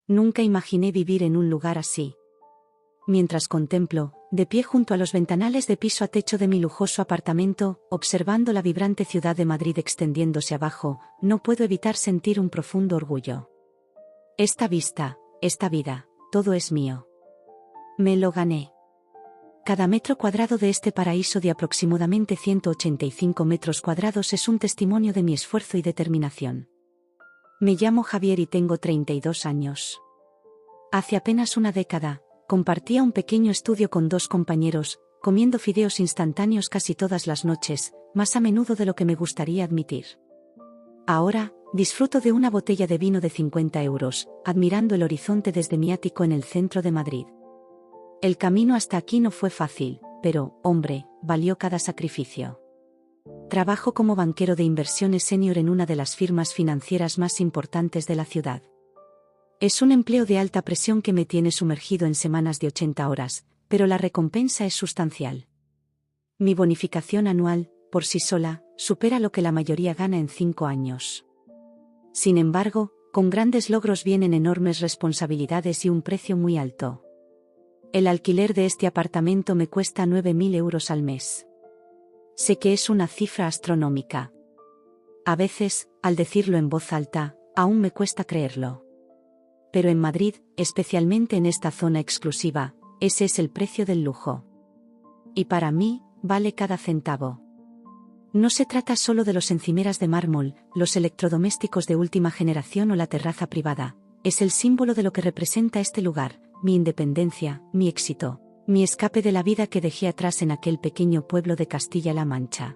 Nunca imaginé vivir en un lugar así. Mientras contemplo, de pie junto a los ventanales de piso a techo de mi lujoso apartamento, observando la vibrante ciudad de Madrid extendiéndose abajo, no puedo evitar sentir un profundo orgullo. Esta vista, esta vida, todo es mío. Me lo gané. Cada metro cuadrado de este paraíso de aproximadamente 185 metros cuadrados es un testimonio de mi esfuerzo y determinación. Me llamo Javier y tengo 32 años. Hace apenas una década, compartía un pequeño estudio con 2 compañeros, comiendo fideos instantáneos casi todas las noches, más a menudo de lo que me gustaría admitir. Ahora, disfruto de una botella de vino de 50 euros, admirando el horizonte desde mi ático en el centro de Madrid. El camino hasta aquí no fue fácil, pero, hombre, valió cada sacrificio. Trabajo como banquero de inversiones senior en una de las firmas financieras más importantes de la ciudad. Es un empleo de alta presión que me tiene sumergido en semanas de 80 horas, pero la recompensa es sustancial. Mi bonificación anual, por sí sola, supera lo que la mayoría gana en 5 años. Sin embargo, con grandes logros vienen enormes responsabilidades y un precio muy alto. El alquiler de este apartamento me cuesta 9.000 euros al mes. Sé que es una cifra astronómica. A veces, al decirlo en voz alta, aún me cuesta creerlo. Pero en Madrid, especialmente en esta zona exclusiva, ese es el precio del lujo. Y para mí, vale cada centavo. No se trata solo de los encimeras de mármol, los electrodomésticos de última generación o la terraza privada. Es el símbolo de lo que representa este lugar, mi independencia, mi éxito, mi escape de la vida que dejé atrás en aquel pequeño pueblo de Castilla-La Mancha.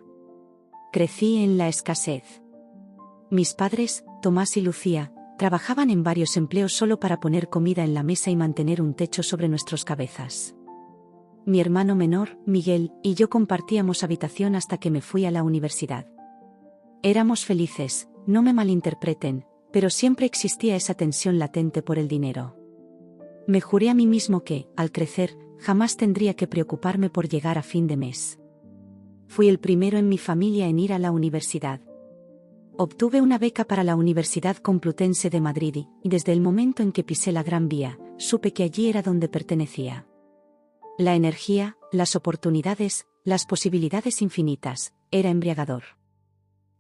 Crecí en la escasez. Mis padres, Tomás y Lucía, trabajaban en varios empleos solo para poner comida en la mesa y mantener un techo sobre nuestras cabezas. Mi hermano menor, Miguel, y yo compartíamos habitación hasta que me fui a la universidad. Éramos felices, no me malinterpreten, pero siempre existía esa tensión latente por el dinero. Me juré a mí mismo que, al crecer, jamás tendría que preocuparme por llegar a fin de mes. Fui el primero en mi familia en ir a la universidad. Obtuve una beca para la Universidad Complutense de Madrid y, desde el momento en que pisé la Gran Vía, supe que allí era donde pertenecía. La energía, las oportunidades, las posibilidades infinitas, era embriagador.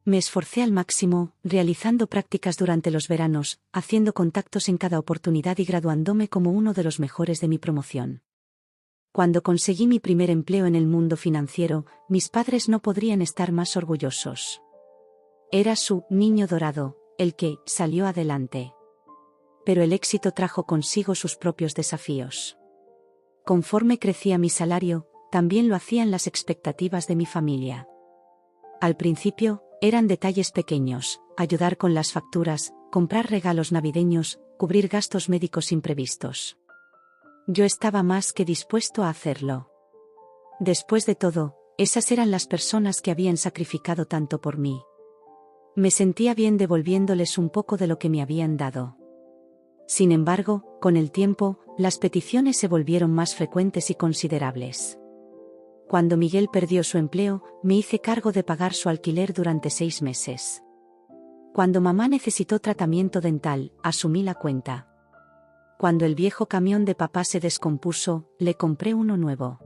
Me esforcé al máximo, realizando prácticas durante los veranos, haciendo contactos en cada oportunidad y graduándome como uno de los mejores de mi promoción. Cuando conseguí mi primer empleo en el mundo financiero, mis padres no podrían estar más orgullosos. Era su niño dorado, el que salió adelante. Pero el éxito trajo consigo sus propios desafíos. Conforme crecía mi salario, también lo hacían las expectativas de mi familia. Al principio, eran detalles pequeños, ayudar con las facturas, comprar regalos navideños, cubrir gastos médicos imprevistos. Yo estaba más que dispuesto a hacerlo. Después de todo, esas eran las personas que habían sacrificado tanto por mí. Me sentía bien devolviéndoles un poco de lo que me habían dado. Sin embargo, con el tiempo, las peticiones se volvieron más frecuentes y considerables. Cuando Miguel perdió su empleo, me hice cargo de pagar su alquiler durante 6 meses. Cuando mamá necesitó tratamiento dental, asumí la cuenta. Cuando el viejo camión de papá se descompuso, le compré uno nuevo.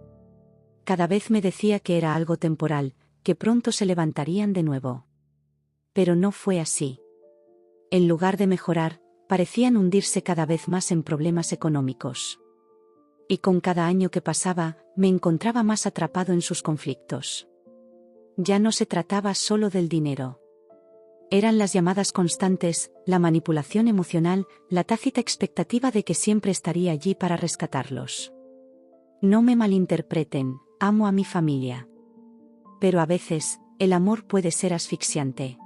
Cada vez me decía que era algo temporal, que pronto se levantarían de nuevo. Pero no fue así. En lugar de mejorar, parecían hundirse cada vez más en problemas económicos. Y con cada año que pasaba, me encontraba más atrapado en sus conflictos. Ya no se trataba solo del dinero. Eran las llamadas constantes, la manipulación emocional, la tácita expectativa de que siempre estaría allí para rescatarlos. No me malinterpreten, amo a mi familia. Pero a veces, el amor puede ser asfixiante.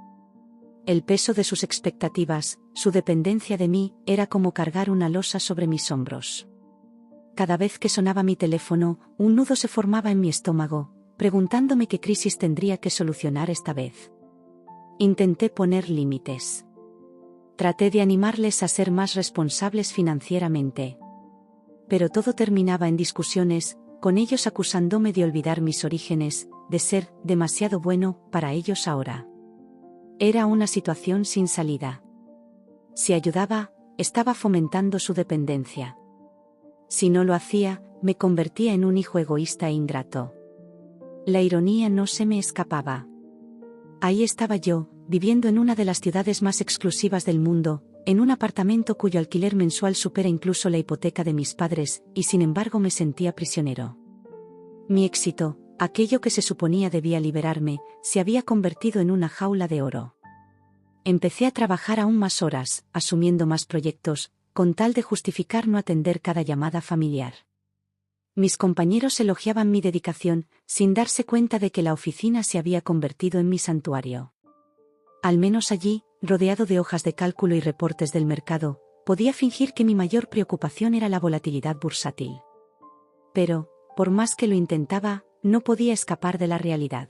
El peso de sus expectativas, su dependencia de mí, era como cargar una losa sobre mis hombros. Cada vez que sonaba mi teléfono, un nudo se formaba en mi estómago, preguntándome qué crisis tendría que solucionar esta vez. Intenté poner límites. Traté de animarles a ser más responsables financieramente. Pero todo terminaba en discusiones, con ellos acusándome de olvidar mis orígenes, de ser demasiado bueno para ellos ahora. Era una situación sin salida. Si ayudaba, estaba fomentando su dependencia. Si no lo hacía, me convertía en un hijo egoísta e ingrato. La ironía no se me escapaba. Ahí estaba yo, viviendo en una de las ciudades más exclusivas del mundo, en un apartamento cuyo alquiler mensual supera incluso la hipoteca de mis padres, y sin embargo me sentía prisionero. Mi éxito, aquello que se suponía debía liberarme, se había convertido en una jaula de oro. Empecé a trabajar aún más horas, asumiendo más proyectos, con tal de justificar no atender cada llamada familiar. Mis compañeros elogiaban mi dedicación, sin darse cuenta de que la oficina se había convertido en mi santuario. Al menos allí, rodeado de hojas de cálculo y reportes del mercado, podía fingir que mi mayor preocupación era la volatilidad bursátil. Pero, por más que lo intentaba, no podía escapar de la realidad.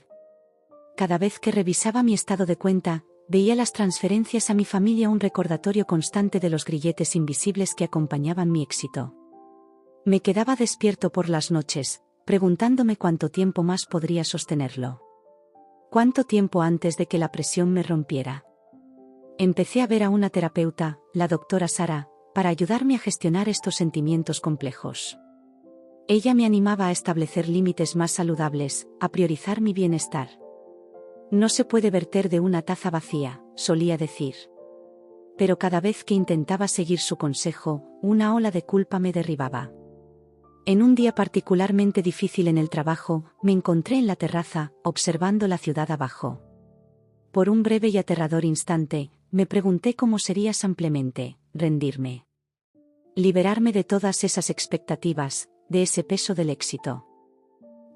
Cada vez que revisaba mi estado de cuenta, veía las transferencias a mi familia, un recordatorio constante de los grilletes invisibles que acompañaban mi éxito. Me quedaba despierto por las noches, preguntándome cuánto tiempo más podría sostenerlo. ¿Cuánto tiempo antes de que la presión me rompiera? Empecé a ver a una terapeuta, la doctora Sara, para ayudarme a gestionar estos sentimientos complejos. Ella me animaba a establecer límites más saludables, a priorizar mi bienestar. No se puede verter de una taza vacía, solía decir. Pero cada vez que intentaba seguir su consejo, una ola de culpa me derribaba. En un día particularmente difícil en el trabajo, me encontré en la terraza, observando la ciudad abajo. Por un breve y aterrador instante, me pregunté cómo sería simplemente rendirme. Liberarme de todas esas expectativas, de ese peso del éxito.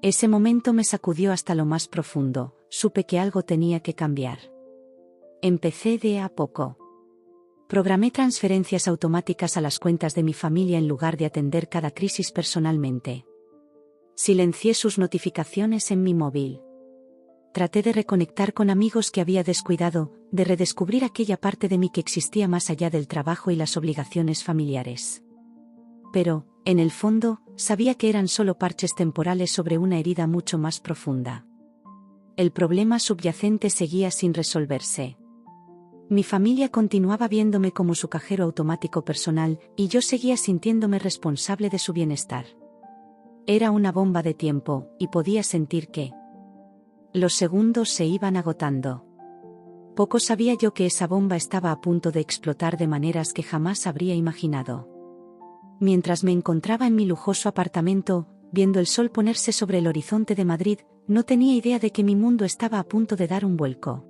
Ese momento me sacudió hasta lo más profundo, supe que algo tenía que cambiar. Empecé de a poco. Programé transferencias automáticas a las cuentas de mi familia en lugar de atender cada crisis personalmente. Silencié sus notificaciones en mi móvil. Traté de reconectar con amigos que había descuidado, de redescubrir aquella parte de mí que existía más allá del trabajo y las obligaciones familiares. Pero, en el fondo, sabía que eran solo parches temporales sobre una herida mucho más profunda. El problema subyacente seguía sin resolverse. Mi familia continuaba viéndome como su cajero automático personal, y yo seguía sintiéndome responsable de su bienestar. Era una bomba de tiempo, y podía sentir que los segundos se iban agotando. Poco sabía yo que esa bomba estaba a punto de explotar de maneras que jamás habría imaginado. Mientras me encontraba en mi lujoso apartamento, viendo el sol ponerse sobre el horizonte de Madrid, no tenía idea de que mi mundo estaba a punto de dar un vuelco.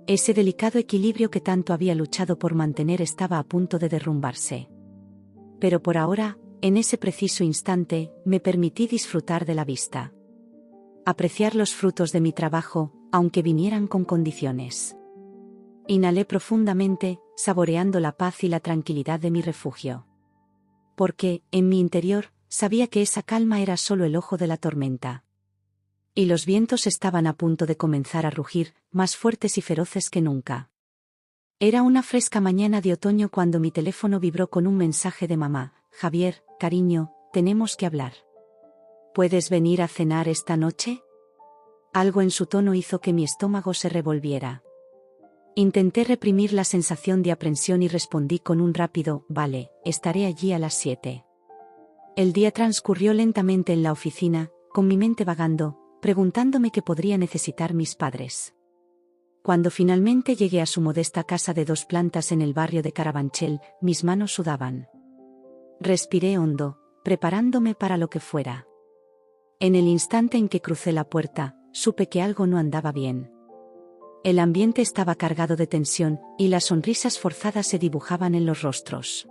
Ese delicado equilibrio que tanto había luchado por mantener estaba a punto de derrumbarse. Pero por ahora, en ese preciso instante, me permití disfrutar de la vista. Apreciar los frutos de mi trabajo, aunque vinieran con condiciones. Inhalé profundamente, saboreando la paz y la tranquilidad de mi refugio. Porque, en mi interior, sabía que esa calma era solo el ojo de la tormenta. Y los vientos estaban a punto de comenzar a rugir, más fuertes y feroces que nunca. Era una fresca mañana de otoño cuando mi teléfono vibró con un mensaje de mamá. Javier, cariño, tenemos que hablar. ¿Puedes venir a cenar esta noche? Algo en su tono hizo que mi estómago se revolviera. Intenté reprimir la sensación de aprensión y respondí con un rápido, vale, estaré allí a las 7. El día transcurrió lentamente en la oficina, con mi mente vagando, preguntándome qué podría necesitar mis padres. Cuando finalmente llegué a su modesta casa de 2 plantas en el barrio de Carabanchel, mis manos sudaban. Respiré hondo, preparándome para lo que fuera. En el instante en que crucé la puerta, supe que algo no andaba bien. El ambiente estaba cargado de tensión, y las sonrisas forzadas se dibujaban en los rostros.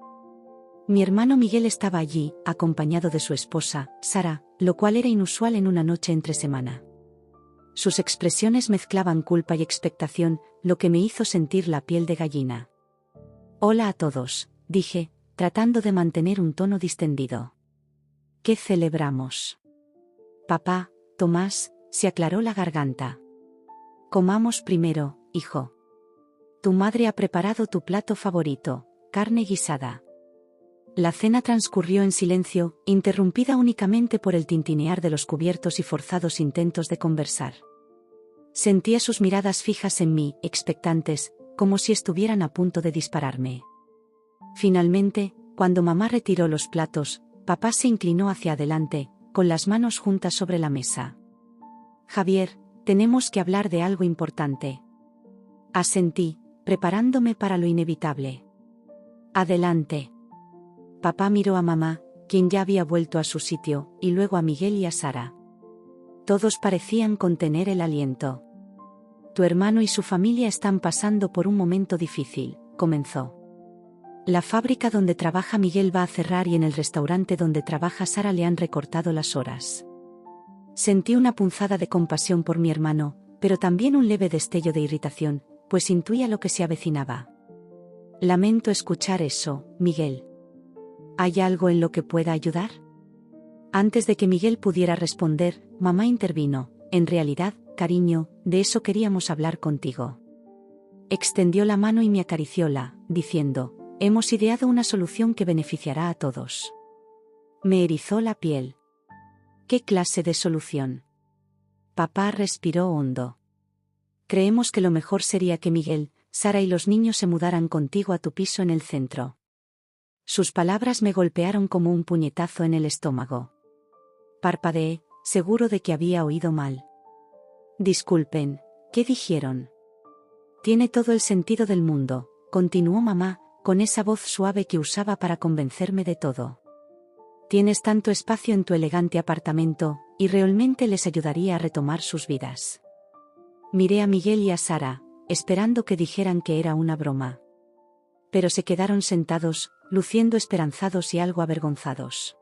Mi hermano Miguel estaba allí, acompañado de su esposa, Sara, lo cual era inusual en una noche entre semana. Sus expresiones mezclaban culpa y expectación, lo que me hizo sentir la piel de gallina. Hola a todos, dije, tratando de mantener un tono distendido. ¿Qué celebramos? Papá, Tomás, se aclaró la garganta. Comamos primero, hijo. Tu madre ha preparado tu plato favorito, carne guisada. La cena transcurrió en silencio, interrumpida únicamente por el tintinear de los cubiertos y forzados intentos de conversar. Sentía sus miradas fijas en mí, expectantes, como si estuvieran a punto de dispararme. Finalmente, cuando mamá retiró los platos, papá se inclinó hacia adelante, con las manos juntas sobre la mesa. Javier, tenemos que hablar de algo importante. Asentí, preparándome para lo inevitable. Adelante. Papá miró a mamá, quien ya había vuelto a su sitio, y luego a Miguel y a Sara. Todos parecían contener el aliento. Tu hermano y su familia están pasando por un momento difícil, comenzó. La fábrica donde trabaja Miguel va a cerrar y en el restaurante donde trabaja Sara le han recortado las horas. Sentí una punzada de compasión por mi hermano, pero también un leve destello de irritación, pues intuía lo que se avecinaba. Lamento escuchar eso, Miguel. ¿Hay algo en lo que pueda ayudar? Antes de que Miguel pudiera responder, mamá intervino. En realidad, cariño, de eso queríamos hablar contigo. Extendió la mano y me acaricióla, diciendo, hemos ideado una solución que beneficiará a todos. Me erizó la piel. ¿Qué clase de solución? Papá respiró hondo. Creemos que lo mejor sería que Miguel, Sara y los niños se mudaran contigo a tu piso en el centro. Sus palabras me golpearon como un puñetazo en el estómago. Parpadeé, seguro de que había oído mal. Disculpen, ¿qué dijeron? Tiene todo el sentido del mundo, continuó mamá, con esa voz suave que usaba para convencerme de todo. Tienes tanto espacio en tu elegante apartamento, y realmente les ayudaría a retomar sus vidas. Miré a Miguel y a Sara, esperando que dijeran que era una broma. Pero se quedaron sentados, luciendo esperanzados y algo avergonzados.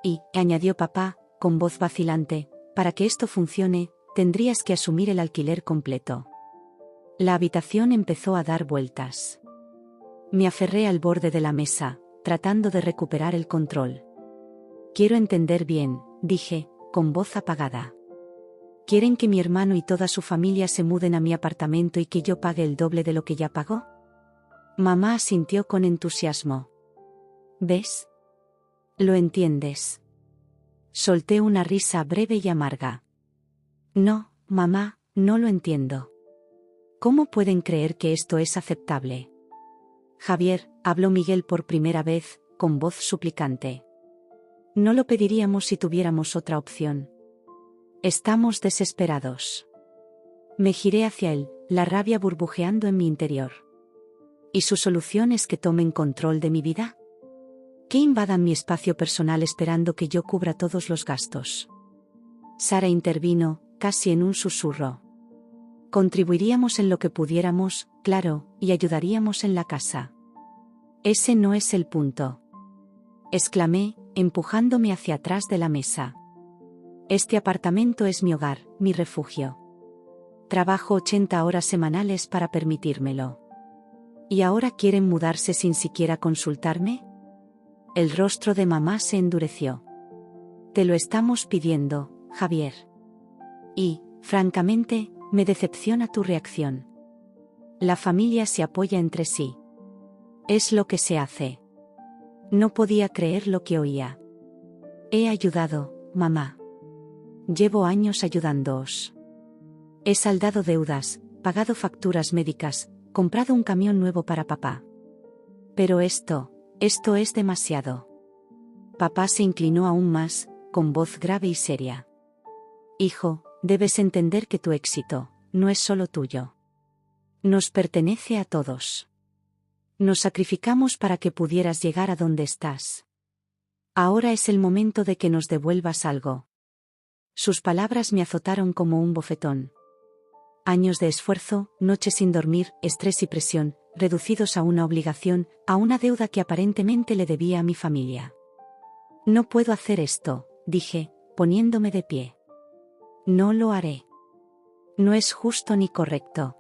Y, añadió papá, con voz vacilante, para que esto funcione, tendrías que asumir el alquiler completo. La habitación empezó a dar vueltas. Me aferré al borde de la mesa, tratando de recuperar el control. Quiero entender bien, dije, con voz apagada. ¿Quieren que mi hermano y toda su familia se muden a mi apartamento y que yo pague el doble de lo que ya pagó? Mamá asintió con entusiasmo. ¿Ves? ¿Lo entiendes? Solté una risa breve y amarga. No, mamá, no lo entiendo. ¿Cómo pueden creer que esto es aceptable? Javier, habló Miguel por primera vez, con voz suplicante. No lo pediríamos si tuviéramos otra opción. Estamos desesperados. Me giré hacia él, la rabia burbujeando en mi interior. ¿Y su solución es que tomen control de mi vida? ¿Que invadan mi espacio personal esperando que yo cubra todos los gastos? Sara intervino, casi en un susurro. Contribuiríamos en lo que pudiéramos, claro, y ayudaríamos en la casa. Ese no es el punto. Exclamé, empujándome hacia atrás de la mesa. Este apartamento es mi hogar, mi refugio. Trabajo 80 horas semanales para permitírmelo. ¿Y ahora quieren mudarse sin siquiera consultarme? El rostro de mamá se endureció. Te lo estamos pidiendo, Javier. Y, francamente, me decepciona tu reacción. La familia se apoya entre sí. Es lo que se hace. No podía creer lo que oía. He ayudado, mamá. Llevo años ayudándoos. He saldado deudas, pagado facturas médicas, comprado un camión nuevo para papá. Pero esto es demasiado. Papá se inclinó aún más, con voz grave y seria. Hijo, debes entender que tu éxito no es solo tuyo. Nos pertenece a todos. Nos sacrificamos para que pudieras llegar a donde estás. Ahora es el momento de que nos devuelvas algo. Sus palabras me azotaron como un bofetón. Años de esfuerzo, noches sin dormir, estrés y presión, reducidos a una obligación, a una deuda que aparentemente le debía a mi familia. No puedo hacer esto, dije, poniéndome de pie. No lo haré. No es justo ni correcto.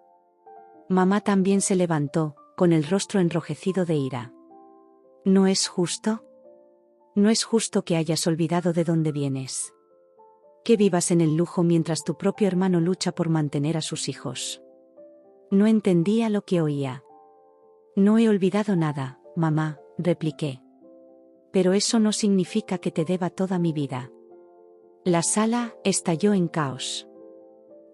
Mamá también se levantó, con el rostro enrojecido de ira. ¿No es justo? No es justo que hayas olvidado de dónde vienes. Que vivas en el lujo mientras tu propio hermano lucha por mantener a sus hijos. No entendía lo que oía. No he olvidado nada, mamá, repliqué. Pero eso no significa que te deba toda mi vida. La sala estalló en caos.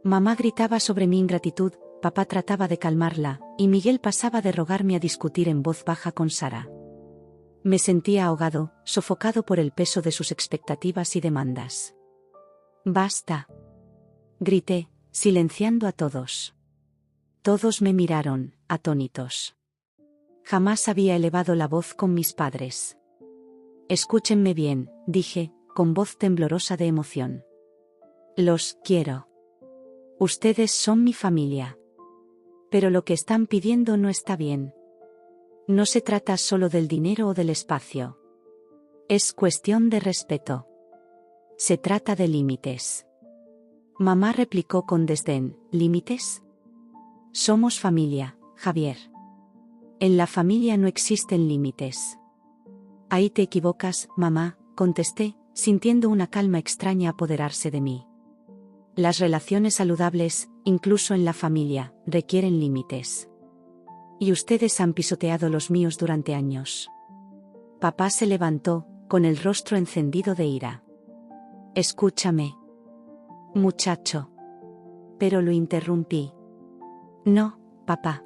Mamá gritaba sobre mi ingratitud, papá trataba de calmarla, y Miguel pasaba de rogarme a discutir en voz baja con Sara. Me sentía ahogado, sofocado por el peso de sus expectativas y demandas. «Basta», grité, silenciando a todos. Todos me miraron, atónitos. Jamás había elevado la voz con mis padres. «Escúchenme bien», dije, con voz temblorosa de emoción. «Los quiero. Ustedes son mi familia. Pero lo que están pidiendo no está bien. No se trata solo del dinero o del espacio. Es cuestión de respeto. Se trata de límites». Mamá replicó con desdén: «¿Límites? Somos familia, Javier. En la familia no existen límites». «Ahí te equivocas, mamá», contesté, sintiendo una calma extraña apoderarse de mí. Las relaciones saludables, incluso en la familia, requieren límites. Y ustedes han pisoteado los míos durante años. Papá se levantó, con el rostro encendido de ira. «Escúchame, muchacho». Pero lo interrumpí. «No, papá.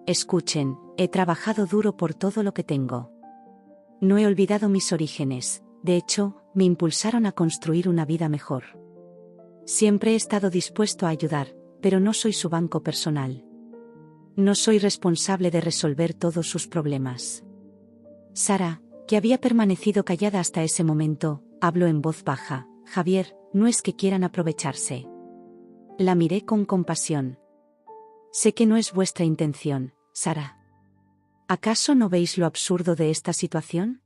Escuchen, he trabajado duro por todo lo que tengo. No he olvidado mis orígenes, de hecho, me impulsaron a construir una vida mejor. Siempre he estado dispuesto a ayudar, pero no soy su banco personal. No soy responsable de resolver todos sus problemas». Sara, que había permanecido callada hasta ese momento, habló en voz baja: «Javier, no es que quieran aprovecharse». La miré con compasión. «Sé que no es vuestra intención, Sara. ¿Acaso no veis lo absurdo de esta situación?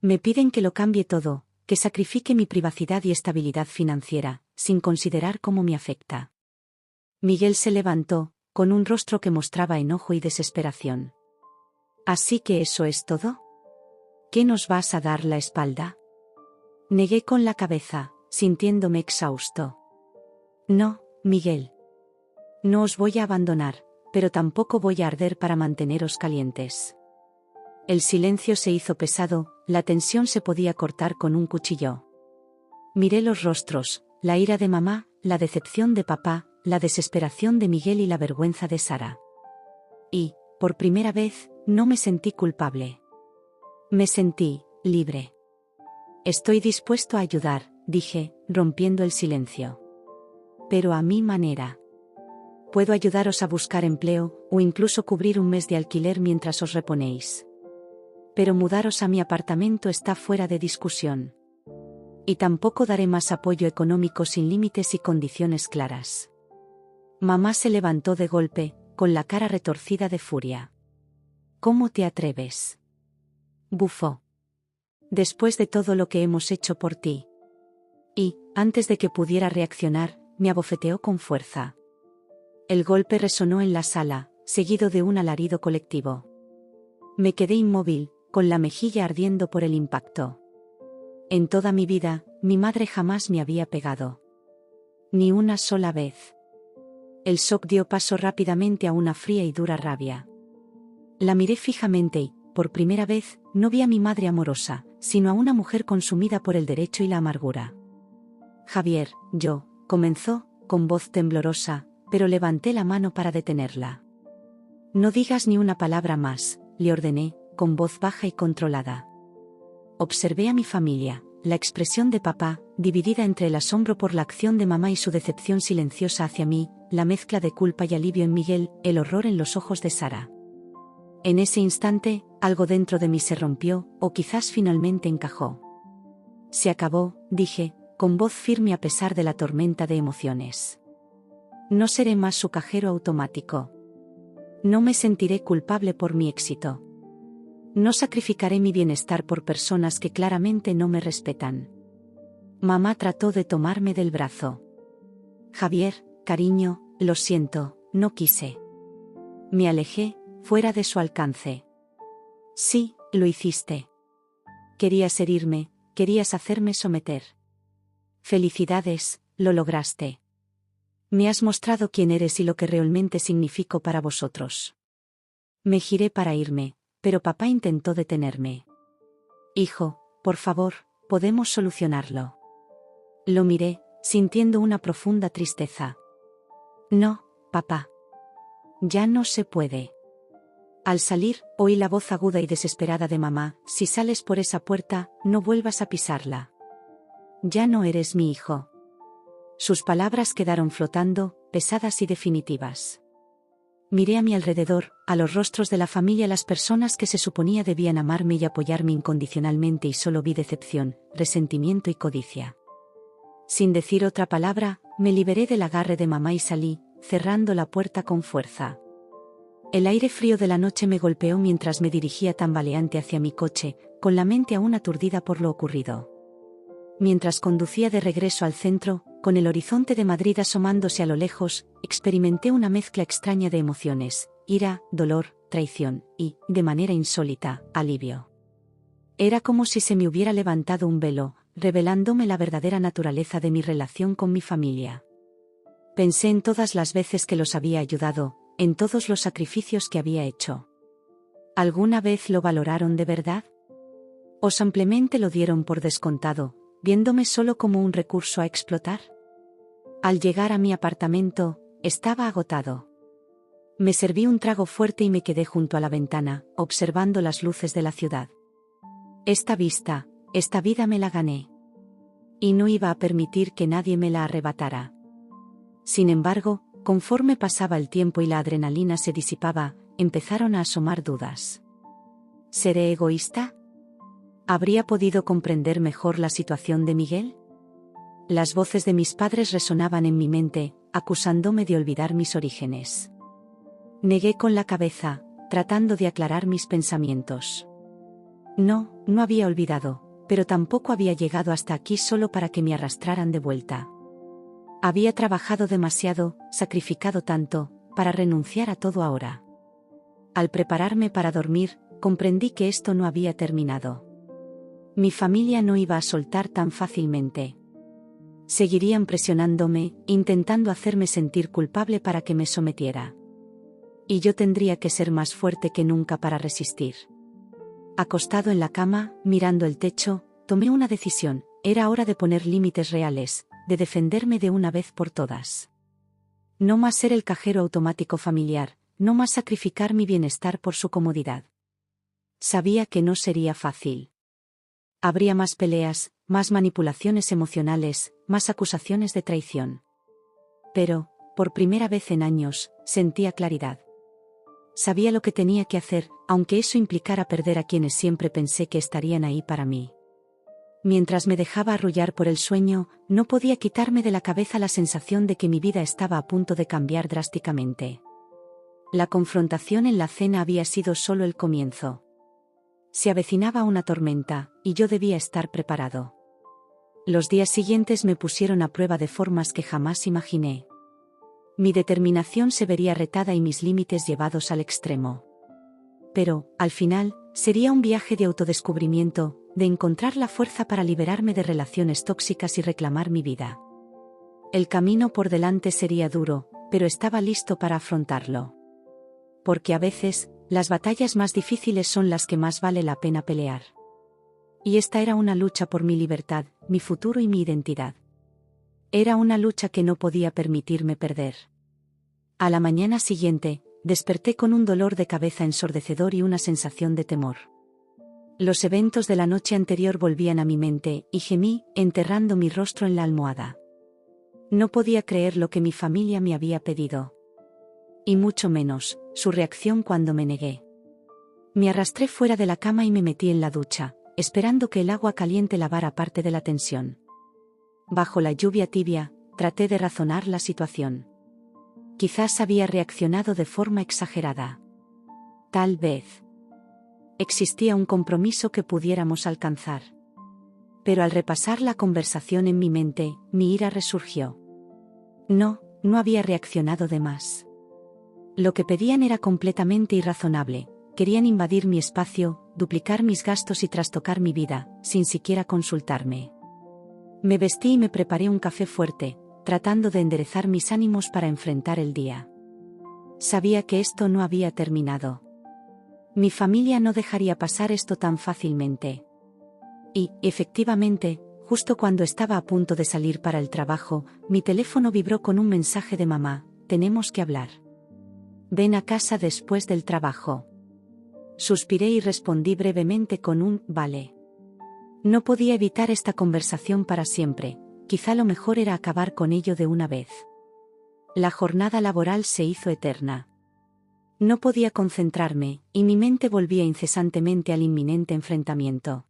Me piden que lo cambie todo, que sacrifique mi privacidad y estabilidad financiera, sin considerar cómo me afecta». Miguel se levantó, con un rostro que mostraba enojo y desesperación. «¿Así que eso es todo? ¿Qué nos vas a dar la espalda?». Negué con la cabeza, sintiéndome exhausto. «No, Miguel. No os voy a abandonar, pero tampoco voy a arder para manteneros calientes». El silencio se hizo pesado, la tensión se podía cortar con un cuchillo. Miré los rostros, la ira de mamá, la decepción de papá, la desesperación de Miguel y la vergüenza de Sara. Y, por primera vez, no me sentí culpable. Me sentí libre. «Estoy dispuesto a ayudar», dije, rompiendo el silencio. «Pero a mi manera. Puedo ayudaros a buscar empleo, o incluso cubrir un mes de alquiler mientras os reponéis. Pero mudaros a mi apartamento está fuera de discusión. Y tampoco daré más apoyo económico sin límites y condiciones claras». Mamá se levantó de golpe, con la cara retorcida de furia. «¿Cómo te atreves?», bufó. «Después de todo lo que hemos hecho por ti». Y, antes de que pudiera reaccionar, me abofeteó con fuerza. El golpe resonó en la sala, seguido de un alarido colectivo. Me quedé inmóvil, con la mejilla ardiendo por el impacto. En toda mi vida, mi madre jamás me había pegado. Ni una sola vez. El shock dio paso rápidamente a una fría y dura rabia. La miré fijamente y, por primera vez, no vi a mi madre amorosa, sino a una mujer consumida por el derecho y la amargura. «Javier», comenzó, con voz temblorosa, pero levanté la mano para detenerla. «No digas ni una palabra más», le ordené, con voz baja y controlada. Observé a mi familia, la expresión de papá, dividida entre el asombro por la acción de mamá y su decepción silenciosa hacia mí, la mezcla de culpa y alivio en Miguel, el horror en los ojos de Sara. En ese instante, algo dentro de mí se rompió, o quizás finalmente encajó. «Se acabó», dije, con voz firme a pesar de la tormenta de emociones. «No seré más su cajero automático. No me sentiré culpable por mi éxito. No sacrificaré mi bienestar por personas que claramente no me respetan». Mamá trató de tomarme del brazo. «Javier, cariño, lo siento, no quise». Me alejé, fuera de su alcance. «Sí, lo hiciste. Querías herirme, querías hacerme someter. Felicidades, lo lograste. Me has mostrado quién eres y lo que realmente significo para vosotros». Me giré para irme, pero papá intentó detenerme. «Hijo, por favor, podemos solucionarlo». Lo miré, sintiendo una profunda tristeza. «No, papá. Ya no se puede. Al salir, oí la voz aguda y desesperada de mamá: si sales por esa puerta, no vuelvas a pisarla. Ya no eres mi hijo. Sus palabras quedaron flotando, pesadas y definitivas. Miré a mi alrededor, a los rostros de la familia, las personas que se suponía debían amarme y apoyarme incondicionalmente, y solo vi decepción, resentimiento y codicia. Sin decir otra palabra, me liberé del agarre de mamá y salí, cerrando la puerta con fuerza. El aire frío de la noche me golpeó mientras me dirigía tambaleante hacia mi coche, con la mente aún aturdida por lo ocurrido. Mientras conducía de regreso al centro, con el horizonte de Madrid asomándose a lo lejos, experimenté una mezcla extraña de emociones: ira, dolor, traición y, de manera insólita, alivio. Era como si se me hubiera levantado un velo, revelándome la verdadera naturaleza de mi relación con mi familia. Pensé en todas las veces que los había ayudado, en todos los sacrificios que había hecho. ¿Alguna vez lo valoraron de verdad? ¿O simplemente lo dieron por descontado, viéndome solo como un recurso a explotar? Al llegar a mi apartamento, estaba agotado. Me serví un trago fuerte y me quedé junto a la ventana, observando las luces de la ciudad. Esta vista, esta vida me la gané. Y no iba a permitir que nadie me la arrebatara. Sin embargo, conforme pasaba el tiempo y la adrenalina se disipaba, empezaron a asomar dudas. ¿Seré egoísta? ¿Habría podido comprender mejor la situación de Miguel? Las voces de mis padres resonaban en mi mente, acusándome de olvidar mis orígenes. Negué con la cabeza, tratando de aclarar mis pensamientos. No, no había olvidado, pero tampoco había llegado hasta aquí solo para que me arrastraran de vuelta. Había trabajado demasiado, sacrificado tanto, para renunciar a todo ahora. Al prepararme para dormir, comprendí que esto no había terminado. Mi familia no iba a soltar tan fácilmente. Seguirían presionándome, intentando hacerme sentir culpable para que me sometiera. Y yo tendría que ser más fuerte que nunca para resistir. Acostado en la cama, mirando el techo, tomé una decisión: era hora de poner límites reales, de defenderme de una vez por todas. No más ser el cajero automático familiar, no más sacrificar mi bienestar por su comodidad. Sabía que no sería fácil. Habría más peleas, más manipulaciones emocionales, más acusaciones de traición. Pero, por primera vez en años, sentía claridad. Sabía lo que tenía que hacer, aunque eso implicara perder a quienes siempre pensé que estarían ahí para mí. Mientras me dejaba arrullar por el sueño, no podía quitarme de la cabeza la sensación de que mi vida estaba a punto de cambiar drásticamente. La confrontación en la cena había sido solo el comienzo. Se avecinaba una tormenta, y yo debía estar preparado. Los días siguientes me pusieron a prueba de formas que jamás imaginé. Mi determinación se vería retada y mis límites llevados al extremo. Pero, al final, sería un viaje de autodescubrimiento, de encontrar la fuerza para liberarme de relaciones tóxicas y reclamar mi vida. El camino por delante sería duro, pero estaba listo para afrontarlo. Porque a veces, las batallas más difíciles son las que más vale la pena pelear. Y esta era una lucha por mi libertad, mi futuro y mi identidad. Era una lucha que no podía permitirme perder. A la mañana siguiente, desperté con un dolor de cabeza ensordecedor y una sensación de temor. Los eventos de la noche anterior volvían a mi mente, y gemí, enterrando mi rostro en la almohada. No podía creer lo que mi familia me había pedido. Y mucho menos, su reacción cuando me negué. Me arrastré fuera de la cama y me metí en la ducha, esperando que el agua caliente lavara parte de la tensión. Bajo la lluvia tibia, traté de razonar la situación. Quizás había reaccionado de forma exagerada. Tal vez existía un compromiso que pudiéramos alcanzar. Pero al repasar la conversación en mi mente, mi ira resurgió. No había reaccionado de más. Lo que pedían era completamente irrazonable. Querían invadir mi espacio, duplicar mis gastos y trastocar mi vida, sin siquiera consultarme. Me vestí y me preparé un café fuerte, tratando de enderezar mis ánimos para enfrentar el día. Sabía que esto no había terminado. Mi familia no dejaría pasar esto tan fácilmente. Y, efectivamente, justo cuando estaba a punto de salir para el trabajo, mi teléfono vibró con un mensaje de mamá: tenemos que hablar. Ven a casa después del trabajo. Suspiré y respondí brevemente con un «vale». No podía evitar esta conversación para siempre, quizá lo mejor era acabar con ello de una vez. La jornada laboral se hizo eterna. No podía concentrarme, y mi mente volvía incesantemente al inminente enfrentamiento.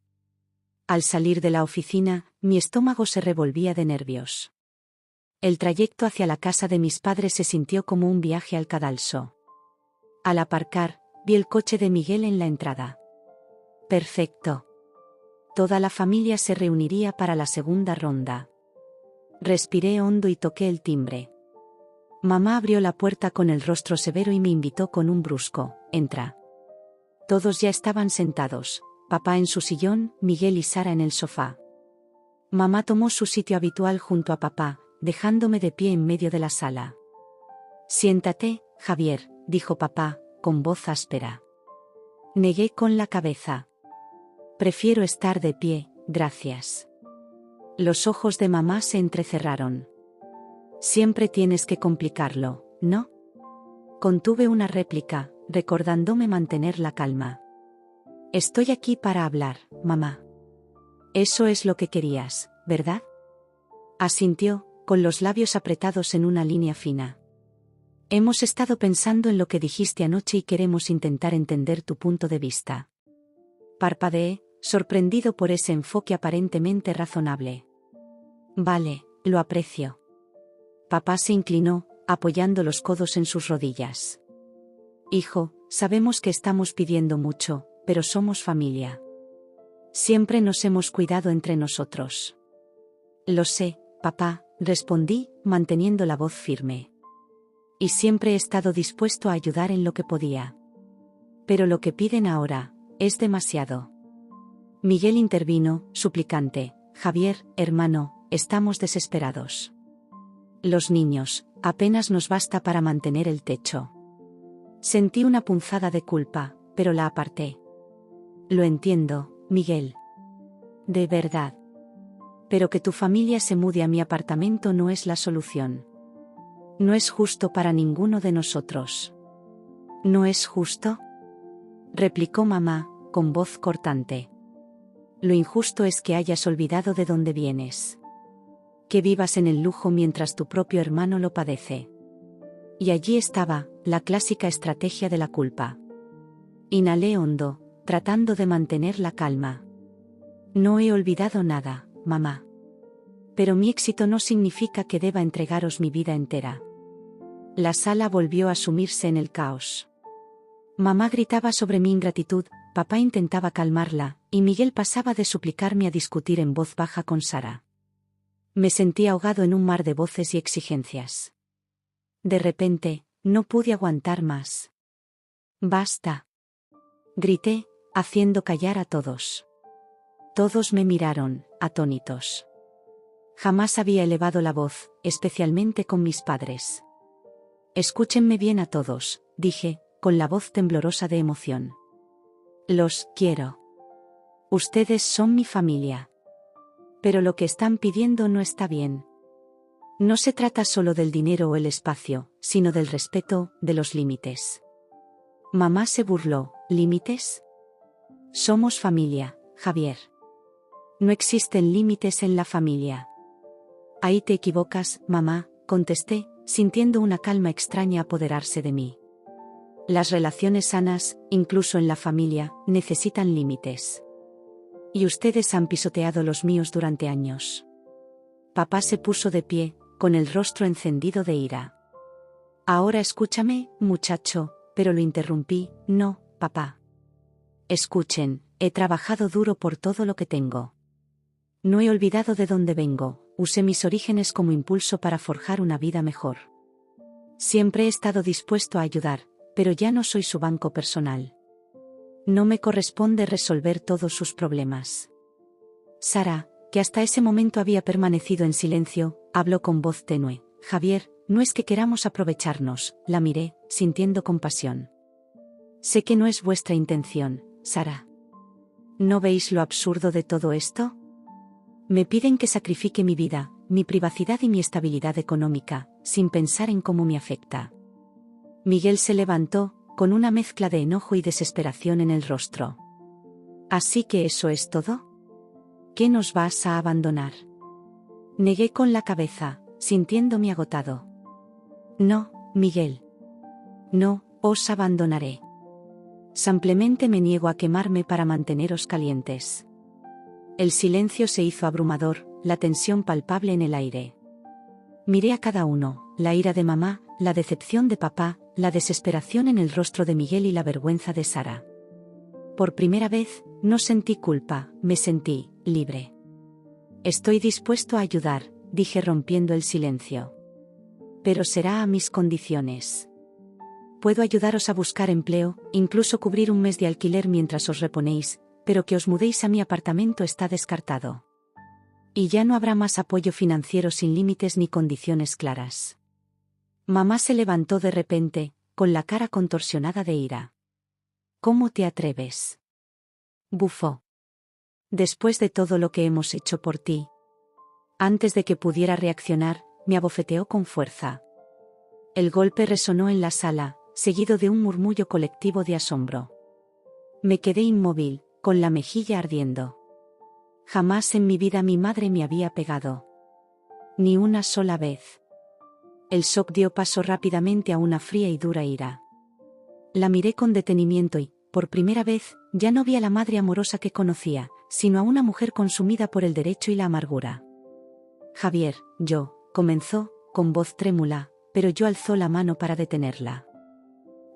Al salir de la oficina, mi estómago se revolvía de nervios. El trayecto hacia la casa de mis padres se sintió como un viaje al cadalso. Al aparcar, vi el coche de Miguel en la entrada. Perfecto. Toda la familia se reuniría para la segunda ronda. Respiré hondo y toqué el timbre. Mamá abrió la puerta con el rostro severo y me invitó con un brusco «Entra». Todos ya estaban sentados, papá en su sillón, Miguel y Sara en el sofá. Mamá tomó su sitio habitual junto a papá, dejándome de pie en medio de la sala. «Siéntate, Javier», dijo papá, con voz áspera. Negué con la cabeza. «Prefiero estar de pie, gracias». Los ojos de mamá se entrecerraron. «Siempre tienes que complicarlo, ¿no?». Contuve una réplica, recordándome mantener la calma. «Estoy aquí para hablar, mamá». «Eso es lo que querías, ¿verdad?». Asintió, con los labios apretados en una línea fina. «Hemos estado pensando en lo que dijiste anoche y queremos intentar entender tu punto de vista». Parpadeé, sorprendido por ese enfoque aparentemente razonable. «Vale, lo aprecio». Papá se inclinó, apoyando los codos en sus rodillas. «Hijo, sabemos que estamos pidiendo mucho, pero somos familia. Siempre nos hemos cuidado entre nosotros». «Lo sé, papá», respondí, manteniendo la voz firme. «Y siempre he estado dispuesto a ayudar en lo que podía. Pero lo que piden ahora es demasiado». Miguel intervino, suplicante. «Javier, hermano, estamos desesperados. Los niños, apenas nos basta para mantener el techo». Sentí una punzada de culpa, pero la aparté. «Lo entiendo, Miguel. De verdad. Pero que tu familia se mude a mi apartamento no es la solución. No es justo para ninguno de nosotros». «¿No es justo?», replicó mamá, con voz cortante. «Lo injusto es que hayas olvidado de dónde vienes. Que vivas en el lujo mientras tu propio hermano lo padece». Y allí estaba, la clásica estrategia de la culpa. Inhalé hondo, tratando de mantener la calma. «No he olvidado nada, mamá. Pero mi éxito no significa que deba entregaros mi vida entera». La sala volvió a sumirse en el caos. Mamá gritaba sobre mi ingratitud, papá intentaba calmarla, y Miguel pasaba de suplicarme a discutir en voz baja con Sara. Me sentí ahogado en un mar de voces y exigencias. De repente, no pude aguantar más. «Basta», grité, haciendo callar a todos. Todos me miraron, atónitos. Jamás había elevado la voz, especialmente con mis padres. «Escúchenme bien a todos», dije, con la voz temblorosa de emoción. «Los quiero. Ustedes son mi familia. Pero lo que están pidiendo no está bien. No se trata solo del dinero o el espacio, sino del respeto, de los límites». Mamá se burló. «¿Límites? Somos familia, Javier. No existen límites en la familia». «Ahí te equivocas, mamá», contesté, sintiendo una calma extraña apoderarse de mí. Las relaciones sanas, incluso en la familia, necesitan límites. Y ustedes han pisoteado los míos durante años. Papá se puso de pie, con el rostro encendido de ira. «Ahora escúchame, muchacho», pero lo interrumpí. «No, papá. Escuchen, he trabajado duro por todo lo que tengo. No he olvidado de dónde vengo, usé mis orígenes como impulso para forjar una vida mejor. Siempre he estado dispuesto a ayudar, pero ya no soy su banco personal. No me corresponde resolver todos sus problemas». Sara, que hasta ese momento había permanecido en silencio, habló con voz tenue. «Javier, no es que queramos aprovecharnos», la miré, sintiendo compasión. «Sé que no es vuestra intención, Sara. ¿No veis lo absurdo de todo esto? Me piden que sacrifique mi vida, mi privacidad y mi estabilidad económica, sin pensar en cómo me afecta. Miguel se levantó, con una mezcla de enojo y desesperación en el rostro. ¿Así que eso es todo? ¿Qué nos vas a abandonar? Negué con la cabeza, sintiéndome agotado. No, Miguel. No, os abandonaré. Simplemente me niego a quemarme para manteneros calientes. El silencio se hizo abrumador, la tensión palpable en el aire. Miré a cada uno, la ira de mamá, la decepción de papá, la desesperación en el rostro de Miguel y la vergüenza de Sara. Por primera vez, no sentí culpa, me sentí libre. Estoy dispuesto a ayudar, dije rompiendo el silencio. Pero será a mis condiciones. Puedo ayudaros a buscar empleo, incluso cubrir un mes de alquiler mientras os reponéis, pero que os mudéis a mi apartamento está descartado. Y ya no habrá más apoyo financiero sin límites ni condiciones claras. Mamá se levantó de repente, con la cara contorsionada de ira. ¿Cómo te atreves? Bufó. Después de todo lo que hemos hecho por ti. Antes de que pudiera reaccionar, me abofeteó con fuerza. El golpe resonó en la sala, seguido de un murmullo colectivo de asombro. Me quedé inmóvil, con la mejilla ardiendo. Jamás en mi vida mi madre me había pegado. Ni una sola vez. El shock dio paso rápidamente a una fría y dura ira. La miré con detenimiento y, por primera vez, ya no vi a la madre amorosa que conocía, sino a una mujer consumida por el derecho y la amargura. Javier, comenzó, con voz trémula, pero yo alzó la mano para detenerla.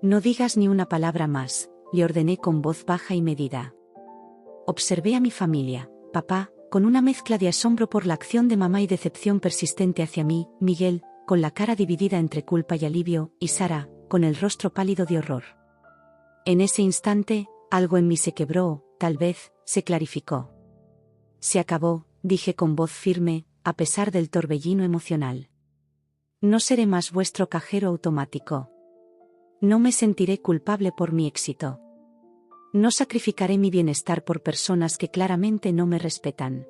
No digas ni una palabra más, le ordené con voz baja y medida. Observé a mi familia, papá, con una mezcla de asombro por la acción de mamá y decepción persistente hacia mí, Miguel, con la cara dividida entre culpa y alivio, y Sara, con el rostro pálido de horror. En ese instante, algo en mí se quebró, tal vez, se clarificó. Se acabó, dije con voz firme, a pesar del torbellino emocional. No seré más vuestro cajero automático. No me sentiré culpable por mi éxito. No sacrificaré mi bienestar por personas que claramente no me respetan.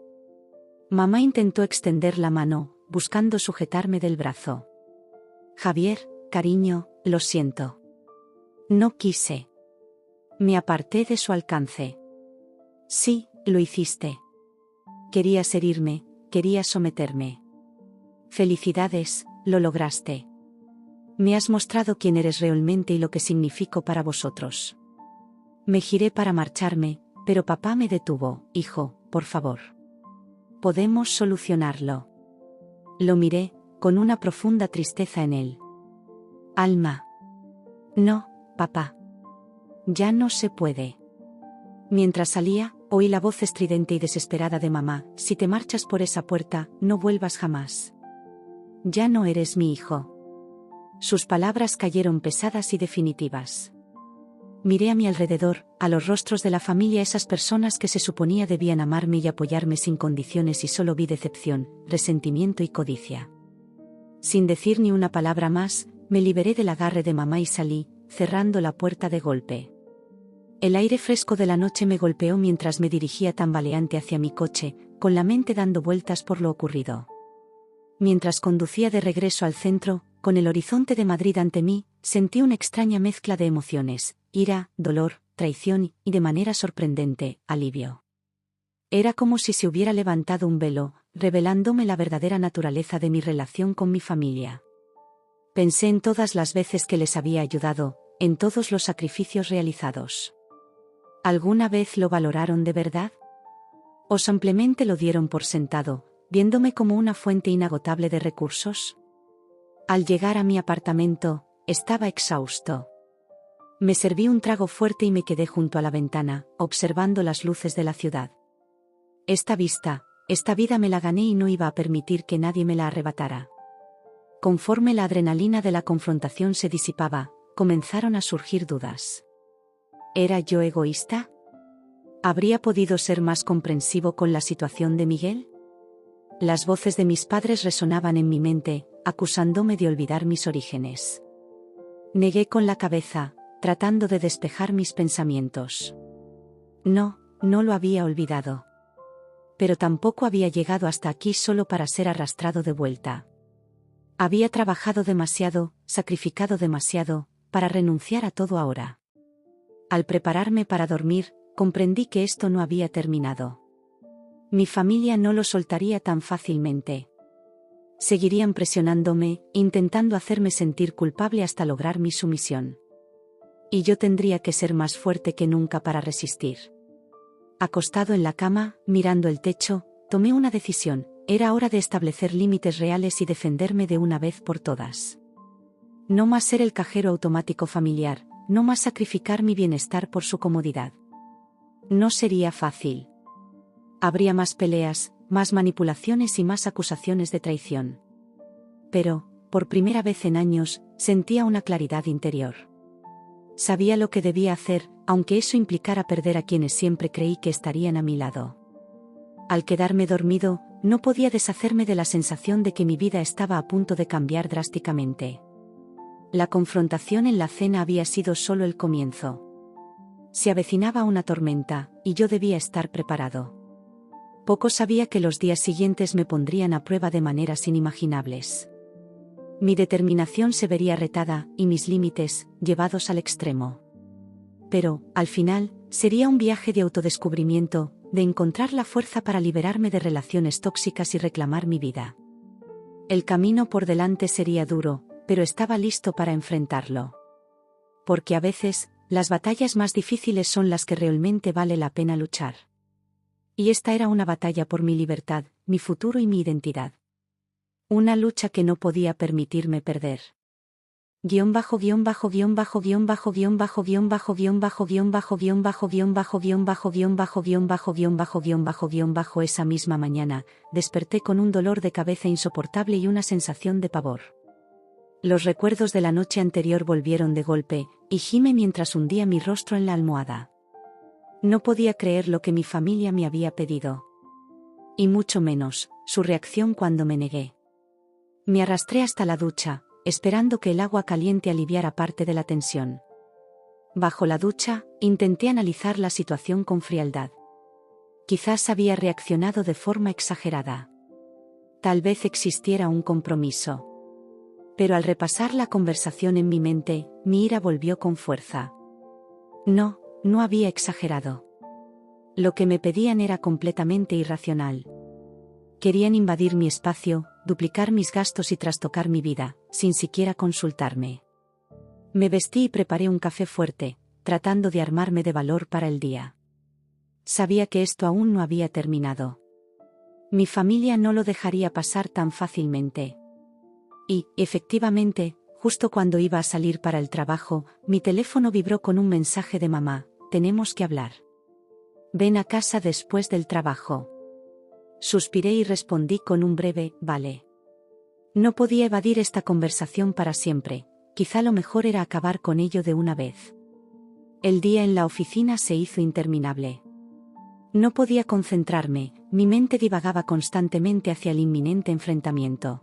Mamá intentó extender la mano, buscando sujetarme del brazo. Javier, cariño, lo siento. No quise. Me aparté de su alcance. Sí, lo hiciste. Querías herirme, querías someterme. Felicidades, lo lograste. Me has mostrado quién eres realmente y lo que significo para vosotros. Me giré para marcharme, pero papá me detuvo. Hijo, por favor. Podemos solucionarlo. Lo miré, con una profunda tristeza en él. Alma. No, papá. Ya no se puede. Mientras salía, oí la voz estridente y desesperada de mamá. Si te marchas por esa puerta, no vuelvas jamás. Ya no eres mi hijo. Sus palabras cayeron pesadas y definitivas. Miré a mi alrededor, a los rostros de la familia, esas personas que se suponía debían amarme y apoyarme sin condiciones, y solo vi decepción, resentimiento y codicia. Sin decir ni una palabra más, me liberé del agarre de mamá y salí, cerrando la puerta de golpe. El aire fresco de la noche me golpeó mientras me dirigía tambaleante hacia mi coche, con la mente dando vueltas por lo ocurrido. Mientras conducía de regreso al centro, con el horizonte de Madrid ante mí, sentí una extraña mezcla de emociones, ira, dolor, traición y, de manera sorprendente, alivio. Era como si se hubiera levantado un velo, revelándome la verdadera naturaleza de mi relación con mi familia. Pensé en todas las veces que les había ayudado, en todos los sacrificios realizados. ¿Alguna vez lo valoraron de verdad? ¿O simplemente lo dieron por sentado, viéndome como una fuente inagotable de recursos? Al llegar a mi apartamento, estaba exhausto. Me serví un trago fuerte y me quedé junto a la ventana, observando las luces de la ciudad. Esta vida me la gané y no iba a permitir que nadie me la arrebatara. Conforme la adrenalina de la confrontación se disipaba, comenzaron a surgir dudas. ¿Era yo egoísta? ¿Habría podido ser más comprensivo con la situación de Miguel? Las voces de mis padres resonaban en mi mente, acusándome de olvidar mis orígenes. Negué con la cabeza, tratando de despejar mis pensamientos. No lo había olvidado. Pero tampoco había llegado hasta aquí solo para ser arrastrado de vuelta. Había trabajado demasiado, sacrificado demasiado, para renunciar a todo ahora. Al prepararme para dormir, comprendí que esto no había terminado. Mi familia no lo soltaría tan fácilmente. Seguirían presionándome, intentando hacerme sentir culpable hasta lograr mi sumisión. Y yo tendría que ser más fuerte que nunca para resistir. Acostado en la cama, mirando el techo, tomé una decisión: era hora de establecer límites reales y defenderme de una vez por todas. No más ser el cajero automático familiar, no más sacrificar mi bienestar por su comodidad. No sería fácil. Habría más peleas, más manipulaciones y más acusaciones de traición. Pero, por primera vez en años, sentía una claridad interior. Sabía lo que debía hacer, aunque eso implicara perder a quienes siempre creí que estarían a mi lado. Al quedarme dormido, no podía deshacerme de la sensación de que mi vida estaba a punto de cambiar drásticamente. La confrontación en la cena había sido solo el comienzo. Se avecinaba una tormenta, y yo debía estar preparado. Poco sabía que los días siguientes me pondrían a prueba de maneras inimaginables. Mi determinación se vería retada, y mis límites, llevados al extremo. Pero, al final, sería un viaje de autodescubrimiento, de encontrar la fuerza para liberarme de relaciones tóxicas y reclamar mi vida. El camino por delante sería duro, pero estaba listo para enfrentarlo. Porque a veces, las batallas más difíciles son las que realmente vale la pena luchar. Y esta era una batalla por mi libertad, mi futuro y mi identidad. Una lucha que no podía permitirme perder. Esa misma mañana, desperté con un dolor de cabeza insoportable y una sensación de pavor. Los recuerdos de la noche anterior volvieron de golpe, y gime mientras hundía mi rostro en la almohada. No podía creer lo que mi familia me había pedido. Y mucho menos, su reacción cuando me negué. Me arrastré hasta la ducha, esperando que el agua caliente aliviara parte de la tensión. Bajo la ducha, intenté analizar la situación con frialdad. Quizás había reaccionado de forma exagerada. Tal vez existiera un compromiso. Pero al repasar la conversación en mi mente, mi ira volvió con fuerza. No había exagerado. Lo que me pedían era completamente irracional. Querían invadir mi espacio, duplicar mis gastos y trastocar mi vida, sin siquiera consultarme. Me vestí y preparé un café fuerte, tratando de armarme de valor para el día. Sabía que esto aún no había terminado. Mi familia no lo dejaría pasar tan fácilmente. Y, efectivamente, justo cuando iba a salir para el trabajo, mi teléfono vibró con un mensaje de mamá: tenemos que hablar. Ven a casa después del trabajo. Suspiré y respondí con un breve, vale. No podía evadir esta conversación para siempre, quizá lo mejor era acabar con ello de una vez. El día en la oficina se hizo interminable. No podía concentrarme, mi mente divagaba constantemente hacia el inminente enfrentamiento.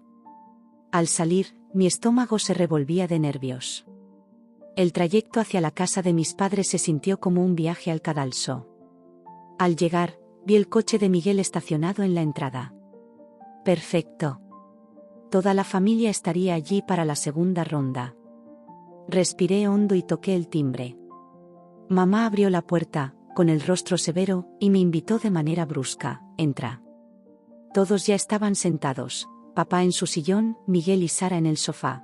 Al salir, mi estómago se revolvía de nervios. El trayecto hacia la casa de mis padres se sintió como un viaje al cadalso. Al llegar, vi el coche de Miguel estacionado en la entrada. Perfecto. Toda la familia estaría allí para la segunda ronda. Respiré hondo y toqué el timbre. Mamá abrió la puerta, con el rostro severo, y me invitó de manera brusca: entra. Todos ya estaban sentados, papá en su sillón, Miguel y Sara en el sofá.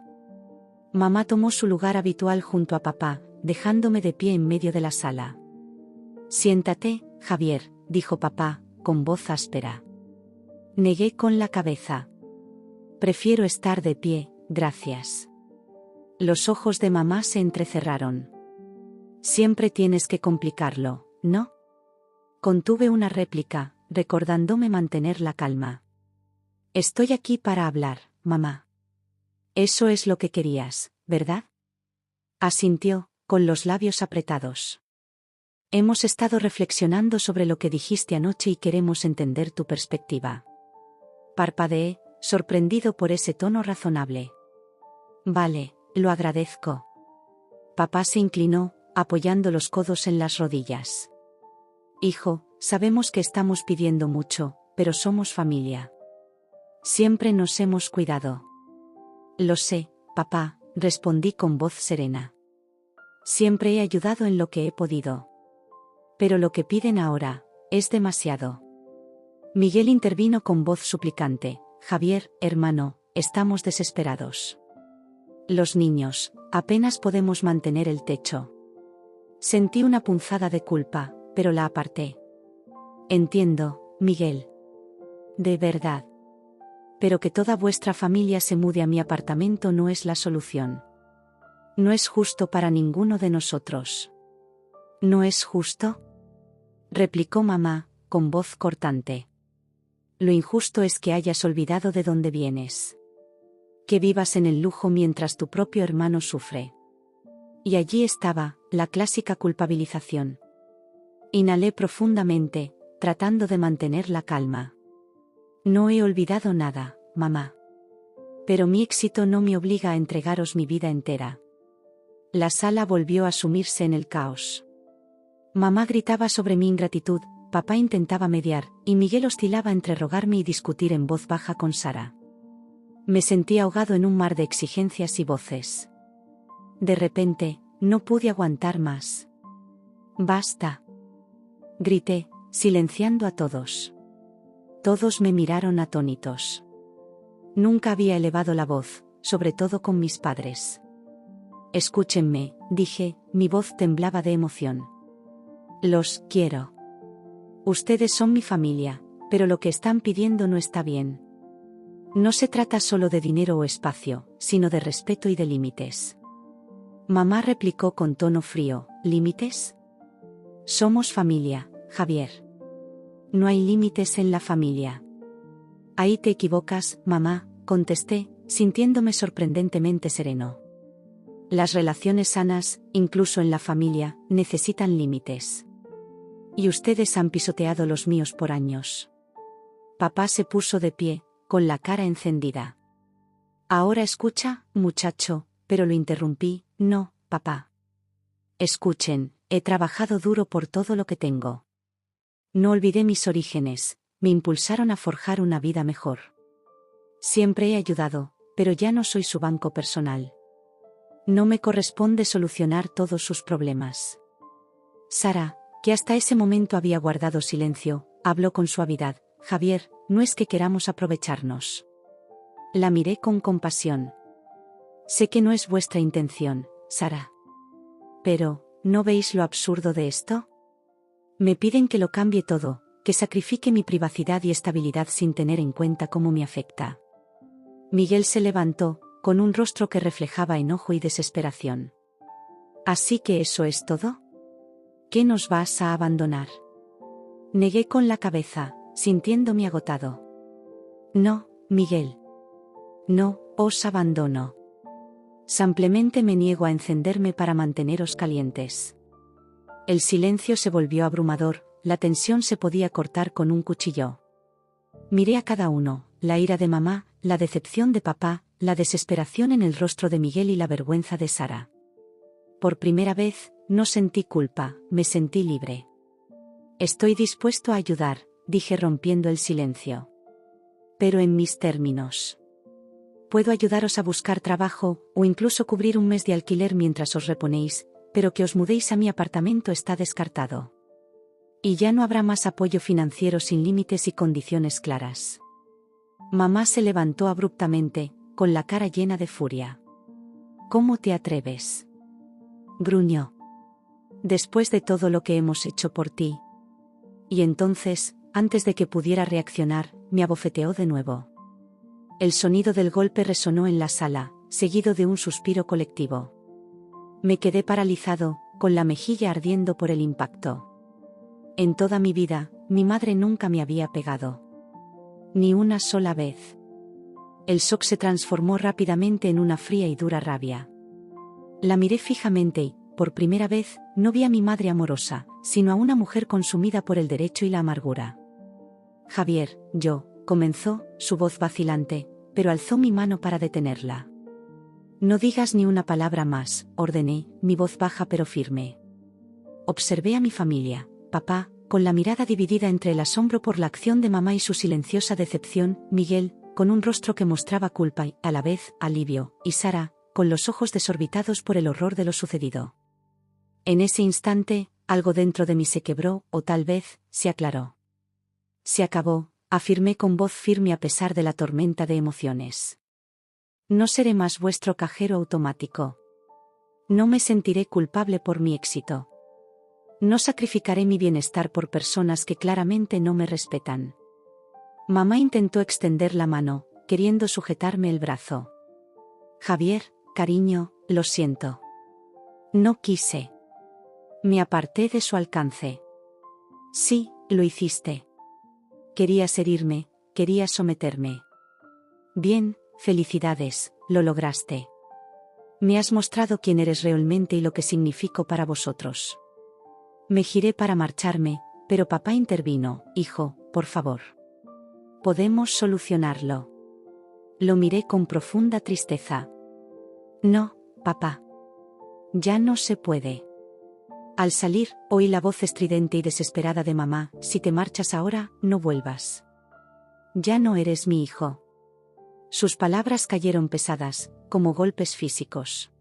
Mamá tomó su lugar habitual junto a papá, dejándome de pie en medio de la sala. Siéntate, Javier, dijo papá, con voz áspera. Negué con la cabeza. Prefiero estar de pie, gracias. Los ojos de mamá se entrecerraron. Siempre tienes que complicarlo, ¿no? Contuve una réplica, recordándome mantener la calma. Estoy aquí para hablar, mamá. Eso es lo que querías, ¿verdad? Asintió, con los labios apretados. Hemos estado reflexionando sobre lo que dijiste anoche y queremos entender tu perspectiva. Parpadeé, sorprendido por ese tono razonable. Vale, lo agradezco. Papá se inclinó, apoyando los codos en las rodillas. Hijo, sabemos que estamos pidiendo mucho, pero somos familia. Siempre nos hemos cuidado. Lo sé, papá, respondí con voz serena. Siempre he ayudado en lo que he podido. Pero lo que piden ahora es demasiado. Miguel intervino con voz suplicante. Javier, hermano, estamos desesperados. Los niños, apenas podemos mantener el techo. Sentí una punzada de culpa, pero la aparté. Entiendo, Miguel. De verdad. Pero que toda vuestra familia se mude a mi apartamento no es la solución. No es justo para ninguno de nosotros. ¿No es justo?, replicó mamá, con voz cortante. Lo injusto es que hayas olvidado de dónde vienes. Que vivas en el lujo mientras tu propio hermano sufre. Y allí estaba, la clásica culpabilización. Inhalé profundamente, tratando de mantener la calma. No he olvidado nada, mamá. Pero mi éxito no me obliga a entregaros mi vida entera. La sala volvió a sumirse en el caos. Mamá gritaba sobre mi ingratitud, papá intentaba mediar, y Miguel oscilaba entre rogarme y discutir en voz baja con Sara. Me sentí ahogado en un mar de exigencias y voces. De repente, no pude aguantar más. «¡Basta!», grité, silenciando a todos. Todos me miraron atónitos. Nunca había elevado la voz, sobre todo con mis padres. «Escúchenme», dije, mi voz temblaba de emoción. «Los quiero. Ustedes son mi familia, pero lo que están pidiendo no está bien. No se trata solo de dinero o espacio, sino de respeto y de límites». Mamá replicó con tono frío, ¿límites? Somos familia, Javier. No hay límites en la familia. Ahí te equivocas, mamá, contesté, sintiéndome sorprendentemente sereno. Las relaciones sanas, incluso en la familia, necesitan límites. Y ustedes han pisoteado los míos por años. Papá se puso de pie, con la cara encendida. Ahora escucha, muchacho, pero lo interrumpí, no, papá. Escuchen, he trabajado duro por todo lo que tengo. No olvidé mis orígenes, me impulsaron a forjar una vida mejor. Siempre he ayudado, pero ya no soy su banco personal. No me corresponde solucionar todos sus problemas. Sara, que hasta ese momento había guardado silencio, habló con suavidad. Javier, no es que queramos aprovecharnos. La miré con compasión. Sé que no es vuestra intención, Sara. Pero, ¿no veis lo absurdo de esto? Me piden que lo cambie todo, que sacrifique mi privacidad y estabilidad sin tener en cuenta cómo me afecta. Miguel se levantó, con un rostro que reflejaba enojo y desesperación. ¿Así que eso es todo? ¿Qué nos vas a abandonar? Negué con la cabeza, sintiéndome agotado. No, Miguel. No, os abandono. Simplemente me niego a encenderme para manteneros calientes. El silencio se volvió abrumador, la tensión se podía cortar con un cuchillo. Miré a cada uno, la ira de mamá, la decepción de papá, la desesperación en el rostro de Miguel y la vergüenza de Sara. Por primera vez, no sentí culpa, me sentí libre. Estoy dispuesto a ayudar, dije rompiendo el silencio. Pero en mis términos. Puedo ayudaros a buscar trabajo, o incluso cubrir un mes de alquiler mientras os reponéis, pero que os mudéis a mi apartamento está descartado. Y ya no habrá más apoyo financiero sin límites y condiciones claras. Mamá se levantó abruptamente, con la cara llena de furia. ¿Cómo te atreves?, gruñó. Después de todo lo que hemos hecho por ti. Y entonces, antes de que pudiera reaccionar, me abofeteó de nuevo. El sonido del golpe resonó en la sala, seguido de un suspiro colectivo. Me quedé paralizado, con la mejilla ardiendo por el impacto. En toda mi vida, mi madre nunca me había pegado. Ni una sola vez. El shock se transformó rápidamente en una fría y dura rabia. La miré fijamente y, por primera vez, no vi a mi madre amorosa, sino a una mujer consumida por el derecho y la amargura. Javier, comenzó, su voz vacilante, pero alzó mi mano para detenerla. No digas ni una palabra más, ordené, mi voz baja pero firme. Observé a mi familia, papá, con la mirada dividida entre el asombro por la acción de mamá y su silenciosa decepción, Miguel, con un rostro que mostraba culpa y, a la vez, alivio, y Sara, con los ojos desorbitados por el horror de lo sucedido. En ese instante, algo dentro de mí se quebró, o tal vez, se aclaró. Se acabó, afirmé con voz firme a pesar de la tormenta de emociones. No seré más vuestro cajero automático. No me sentiré culpable por mi éxito. No sacrificaré mi bienestar por personas que claramente no me respetan. Mamá intentó extender la mano, queriendo sujetarme el brazo. Javier, cariño, lo siento. No quise. Me aparté de su alcance. Sí, lo hiciste. Querías herirme, querías someterme. Bien, felicidades, lo lograste. Me has mostrado quién eres realmente y lo que significo para vosotros. Me giré para marcharme, pero papá intervino. Hijo, por favor. Podemos solucionarlo. Lo miré con profunda tristeza. No, papá. Ya no se puede. Al salir, oí la voz estridente y desesperada de mamá: si te marchas ahora, no vuelvas. Ya no eres mi hijo. Sus palabras cayeron pesadas, como golpes físicos.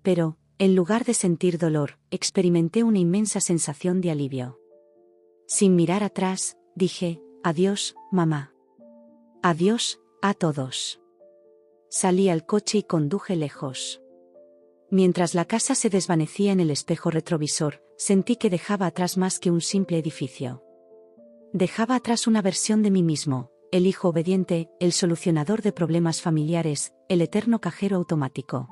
Pero, en lugar de sentir dolor, experimenté una inmensa sensación de alivio. Sin mirar atrás, dije: adiós, mamá. Adiós, a todos. Salí al coche y conduje lejos. Mientras la casa se desvanecía en el espejo retrovisor, sentí que dejaba atrás más que un simple edificio. Dejaba atrás una versión de mí mismo, el hijo obediente, el solucionador de problemas familiares, el eterno cajero automático.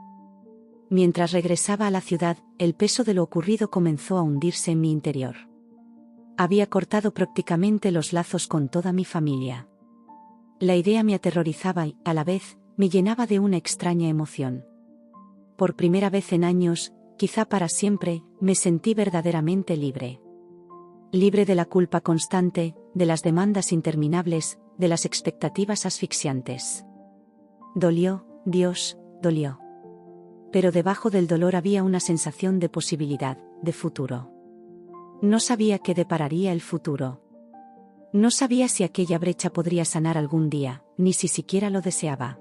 Mientras regresaba a la ciudad, el peso de lo ocurrido comenzó a hundirse en mi interior. Había cortado prácticamente los lazos con toda mi familia. La idea me aterrorizaba y, a la vez, me llenaba de una extraña emoción. Por primera vez en años, quizá para siempre, me sentí verdaderamente libre. Libre de la culpa constante, de las demandas interminables, de las expectativas asfixiantes. Dolió, Dios, dolió. Pero debajo del dolor había una sensación de posibilidad, de futuro. No sabía qué depararía el futuro. No sabía si aquella brecha podría sanar algún día, ni si siquiera lo deseaba.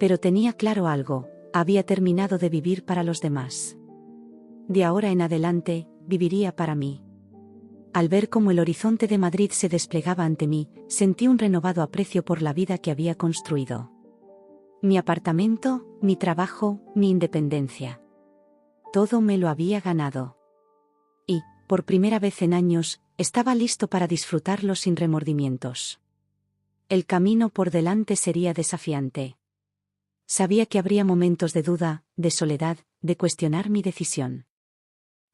Pero tenía claro algo: había terminado de vivir para los demás. De ahora en adelante, viviría para mí. Al ver cómo el horizonte de Madrid se desplegaba ante mí, sentí un renovado aprecio por la vida que había construido. Mi apartamento, mi trabajo, mi independencia. Todo me lo había ganado. Y, por primera vez en años, estaba listo para disfrutarlo sin remordimientos. El camino por delante sería desafiante. Sabía que habría momentos de duda, de soledad, de cuestionar mi decisión.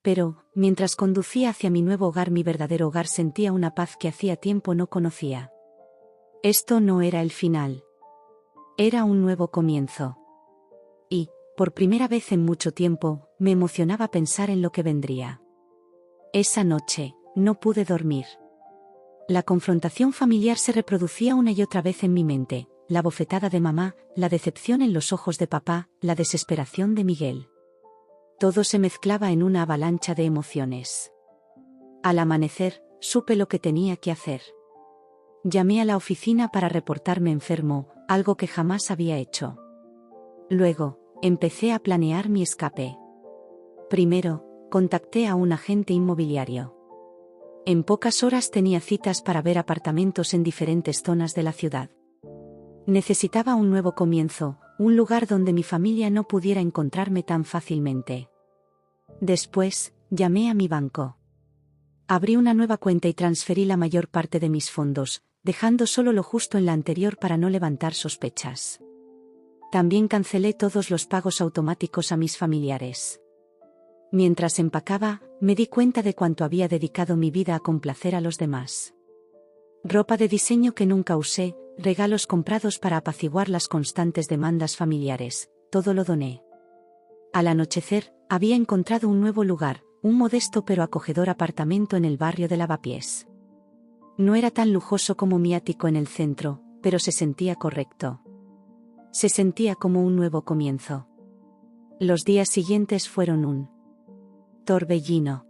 Pero, mientras conducía hacia mi nuevo hogar, mi verdadero hogar, sentía una paz que hacía tiempo no conocía. Esto no era el final. Era un nuevo comienzo. Y, por primera vez en mucho tiempo, me emocionaba pensar en lo que vendría. Esa noche, no pude dormir. La confrontación familiar se reproducía una y otra vez en mi mente: la bofetada de mamá, la decepción en los ojos de papá, la desesperación de Miguel. Todo se mezclaba en una avalancha de emociones. Al amanecer, supe lo que tenía que hacer. Llamé a la oficina para reportarme enfermo, algo que jamás había hecho. Luego, empecé a planear mi escape. Primero, contacté a un agente inmobiliario. En pocas horas tenía citas para ver apartamentos en diferentes zonas de la ciudad. Necesitaba un nuevo comienzo, un lugar donde mi familia no pudiera encontrarme tan fácilmente. Después, llamé a mi banco. Abrí una nueva cuenta y transferí la mayor parte de mis fondos, dejando solo lo justo en la anterior para no levantar sospechas. También cancelé todos los pagos automáticos a mis familiares. Mientras empacaba, me di cuenta de cuánto había dedicado mi vida a complacer a los demás. Ropa de diseño que nunca usé, regalos comprados para apaciguar las constantes demandas familiares, todo lo doné. Al anochecer, había encontrado un nuevo lugar, un modesto pero acogedor apartamento en el barrio de Lavapiés. No era tan lujoso como mi ático en el centro, pero se sentía correcto. Se sentía como un nuevo comienzo. Los días siguientes fueron un torbellino.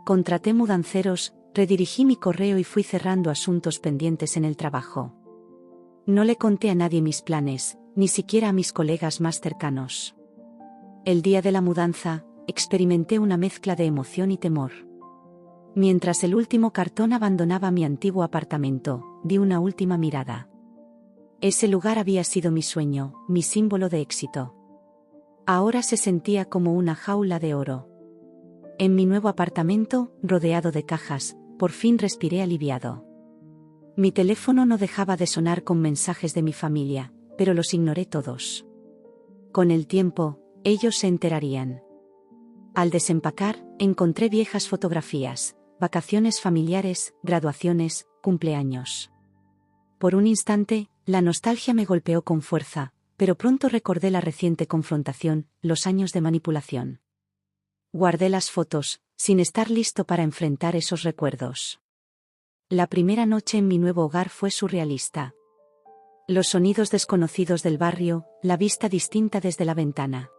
Contraté mudanceros, redirigí mi correo y fui cerrando asuntos pendientes en el trabajo. No le conté a nadie mis planes, ni siquiera a mis colegas más cercanos. El día de la mudanza, experimenté una mezcla de emoción y temor. Mientras el último cartón abandonaba mi antiguo apartamento, di una última mirada. Ese lugar había sido mi sueño, mi símbolo de éxito. Ahora se sentía como una jaula de oro. En mi nuevo apartamento, rodeado de cajas, por fin respiré aliviado. Mi teléfono no dejaba de sonar con mensajes de mi familia, pero los ignoré todos. Con el tiempo, ellos se enterarían. Al desempacar, encontré viejas fotografías, vacaciones familiares, graduaciones, cumpleaños. Por un instante, la nostalgia me golpeó con fuerza, pero pronto recordé la reciente confrontación, los años de manipulación. Guardé las fotos, sin estar listo para enfrentar esos recuerdos. La primera noche en mi nuevo hogar fue surrealista. Los sonidos desconocidos del barrio, la vista distinta desde la ventana.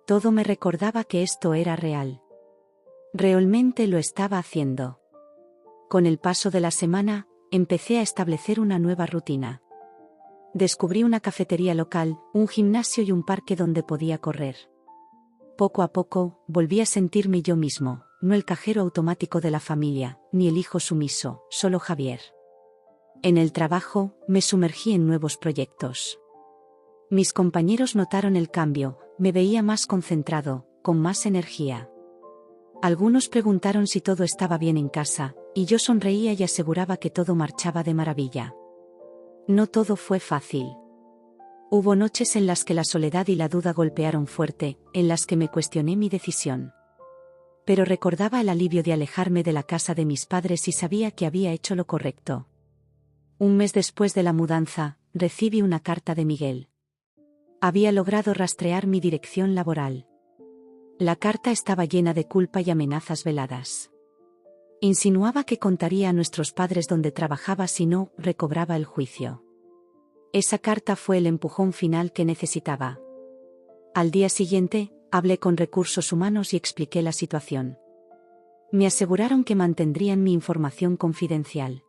Todo me recordaba que esto era real. Realmente lo estaba haciendo. Con el paso de la semana, empecé a establecer una nueva rutina. Descubrí una cafetería local, un gimnasio y un parque donde podía correr. Poco a poco, volví a sentirme yo mismo, no el cajero automático de la familia, ni el hijo sumiso, solo Javier. En el trabajo, me sumergí en nuevos proyectos. Mis compañeros notaron el cambio, me veía más concentrado, con más energía. Algunos preguntaron si todo estaba bien en casa, y yo sonreía y aseguraba que todo marchaba de maravilla. No todo fue fácil. Hubo noches en las que la soledad y la duda golpearon fuerte, en las que me cuestioné mi decisión. Pero recordaba el alivio de alejarme de la casa de mis padres y sabía que había hecho lo correcto. Un mes después de la mudanza, recibí una carta de Miguel. Había logrado rastrear mi dirección laboral. La carta estaba llena de culpa y amenazas veladas. Insinuaba que contaría a nuestros padres dónde trabajaba si no recobraba el juicio. Esa carta fue el empujón final que necesitaba. Al día siguiente, hablé con recursos humanos y expliqué la situación. Me aseguraron que mantendrían mi información confidencial.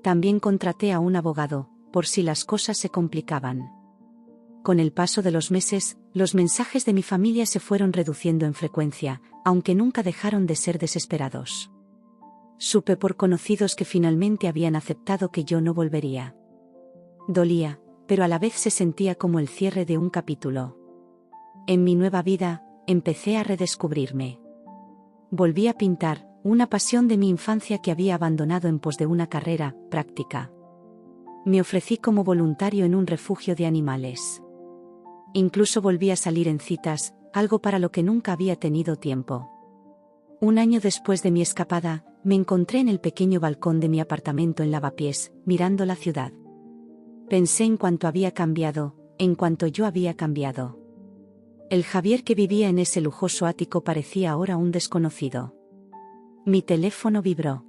También contraté a un abogado, por si las cosas se complicaban. Con el paso de los meses, los mensajes de mi familia se fueron reduciendo en frecuencia, aunque nunca dejaron de ser desesperados. Supe por conocidos que finalmente habían aceptado que yo no volvería. Dolía, pero a la vez se sentía como el cierre de un capítulo. En mi nueva vida, empecé a redescubrirme. Volví a pintar, una pasión de mi infancia que había abandonado en pos de una carrera práctica. Me ofrecí como voluntario en un refugio de animales. Incluso volví a salir en citas, algo para lo que nunca había tenido tiempo. Un año después de mi escapada, me encontré en el pequeño balcón de mi apartamento en Lavapiés, mirando la ciudad. Pensé en cuánto había cambiado, en cuanto yo había cambiado. El Javier que vivía en ese lujoso ático parecía ahora un desconocido. Mi teléfono vibró.